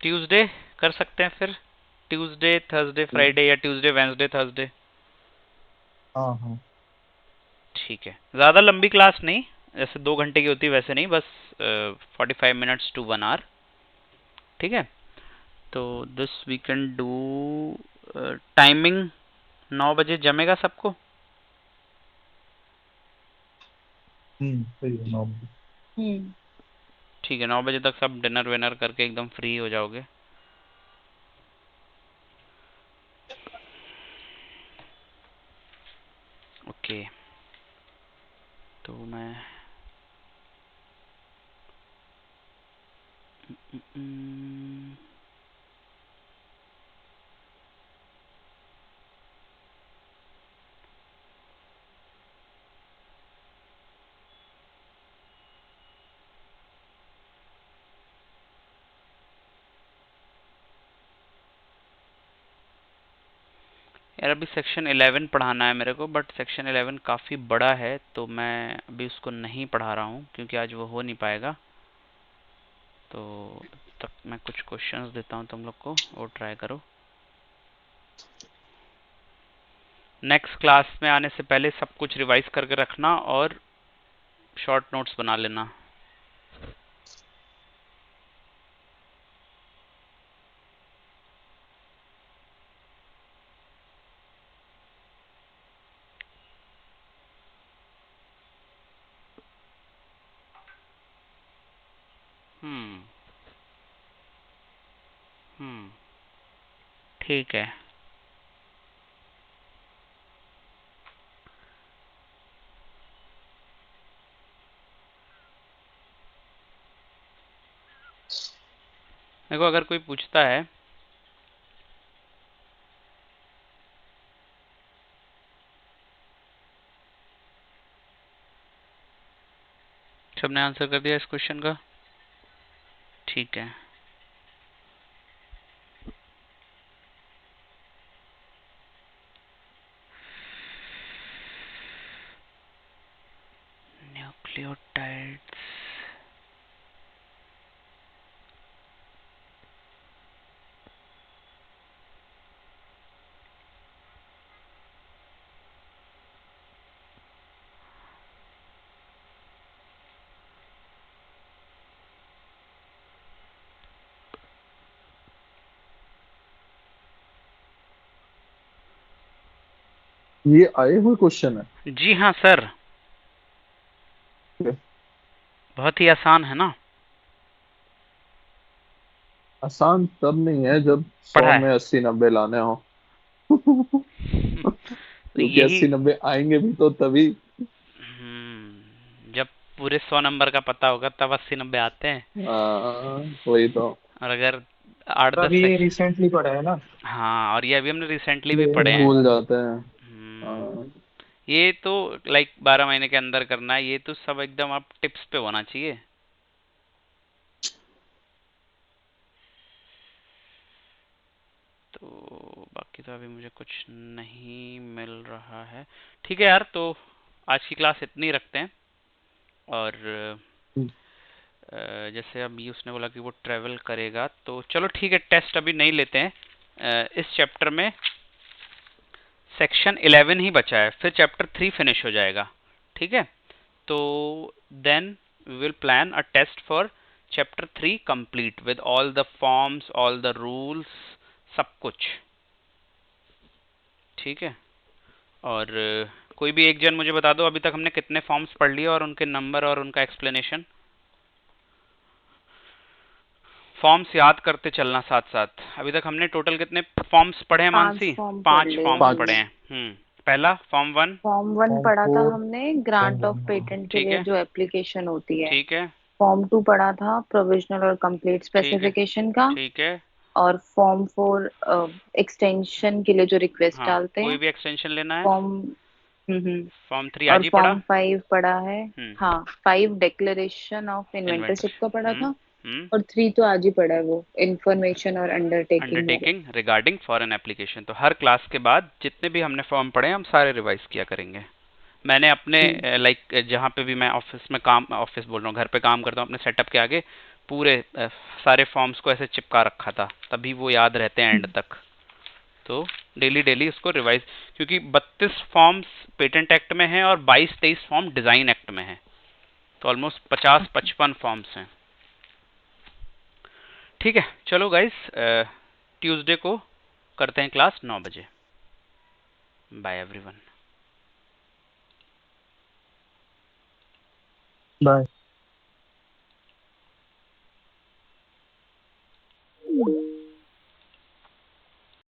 ट्यूसडे कर सकते हैं फिर, ट्यूसडे थर्सडे फ्राइडे, या ट्यूसडे वेंसडे थर्सडे। हाँ हाँ। ठीक है, ज़्यादा लंबी क्लास नहीं, जैसे 2 घंटे की होती है वैसे नहीं, बस 45 मिनट्स टू 1 आवर। ठीक है, तो this we can do. Timing 9 बजे जमेगा सबको? सही है 9 बजे। हम्म। ठीक है, 9 बजे तक सब डिनर विनर करके एकदम फ्री हो जाओगे। ओके, तो मैं यार अभी सेक्शन 11 पढ़ाना है मेरे को, बट सेक्शन 11 काफ़ी बड़ा है, तो मैं अभी उसको नहीं पढ़ा रहा हूँ क्योंकि आज वो हो नहीं पाएगा। तो तब तक मैं कुछ क्वेश्चंस देता हूँ तुम लोग को, वो ट्राई करो। नेक्स्ट क्लास में आने से पहले सब कुछ रिवाइज करके रखना और शॉर्ट नोट्स बना लेना। हम्म हम्म ठीक है। देखो, अगर कोई पूछता है सबने आंसर कर दिया इस क्वेश्चन का? ठीक है, न्यूक्लियोटाइड्स। ये आए हुए क्वेश्चन है? जी हाँ सर, Okay. बहुत ही आसान है ना। आसान तब नहीं है जब पढ़ा 100 है में 80-90 लाने हो। तो क्योंकि यही 80-90 आएंगे भी तो तभी। जब पूरे 100 नंबर का पता होगा तब 80-90 आते हैं। वही तो। और अगर 8-10 अभी ये सेक्शन, रिसेंटली पढ़ा है ना, हाँ, और ये अभी हमने रिसेंटली भी इसलिए पढ़े हैं। भूल जाते हैं। हम्म, हाँ, ये तो लाइक 12 महीने के अंदर करना है, ये तो सब एकदम आप टिप्स पे होना चाहिए। तो बाकी तो अभी मुझे कुछ नहीं मिल रहा है। ठीक है यार, तो आज की क्लास इतनी ही रखते हैं। और जैसे अभी उसने बोला कि वो ट्रेवल करेगा, तो चलो ठीक है, टेस्ट अभी नहीं लेते हैं। इस चैप्टर में सेक्शन 11 ही बचा है, फिर चैप्टर 3 फिनिश हो जाएगा। ठीक है, तो then we will plan a test for chapter 3 complete with all the forms, all the rules, सब कुछ। ठीक है, और कोई भी एक जन मुझे बता दो अभी तक हमने कितने फॉर्म्स पढ़ लिए और उनके नंबर और उनका एक्सप्लेनेशन। फॉर्म्स याद करते चलना साथ साथ। अभी तक हमने टोटल कितने फॉर्म्स पढ़े हैं 5 मानसी? फॉर्म 5 पढ़ लिए फॉर्म्स पांच। पढ़े हमने। हैं। पहला फॉर्म 1। फॉर्म 1 फॉर्म पढ़ा था 4, हमने, ग्रांट ऑफ फॉर्म 1, पेटेंट के ठीक लिए है, जो एप्लीकेशन होती है। ठीक है, फॉर्म 2 पढ़ा था प्रोविजनल और कंप्लीट ठीक है, स्पेसिफिकेशन का। ठीक है। और फॉर्म 4 एक्सटेंशन के लिए जो रिक्वेस्ट हाँ, डालते कोई हैं। भी एक्सटेंशन लेना है। फॉर्म फॉर्म 3 और आज ही पढ़ा। फॉर्म 5 पढ़ा है। हम्म। हाँ, 5 डिक्लेरेशन ऑफ इन्वेंटर। इन्वेंटरशिप का पढ़ा हम्म। था। हम्म। और 3 तो आज ही पढ़ा है, वो इंफॉर्मेशन और अंडरटेकिंग वाला। Undertaking regarding foreign application. तो हर क्लास के बाद जितने भी हमने फॉर्म पढ़े हम सारे रिवाइज किया करेंगे। मैंने अपने लाइक जहाँ पे भी मैं ऑफिस में काम, ऑफिस बोल रहा हूँ, घर पे काम करता हूँ, अपने सेटअप के आगे पूरे सारे फॉर्म्स को ऐसे चिपका रखा था, तभी वो याद रहते हैं एंड तक। तो डेली डेली उसको रिवाइज, क्योंकि 32 फॉर्म्स पेटेंट एक्ट में हैं और 22-23 फॉर्म डिजाइन एक्ट में हैं, तो ऑलमोस्ट 50-55 फॉर्म्स हैं। ठीक है, चलो गाइस, ट्यूसडे को करते हैं क्लास 9 बजे। Bye everyone. बाय।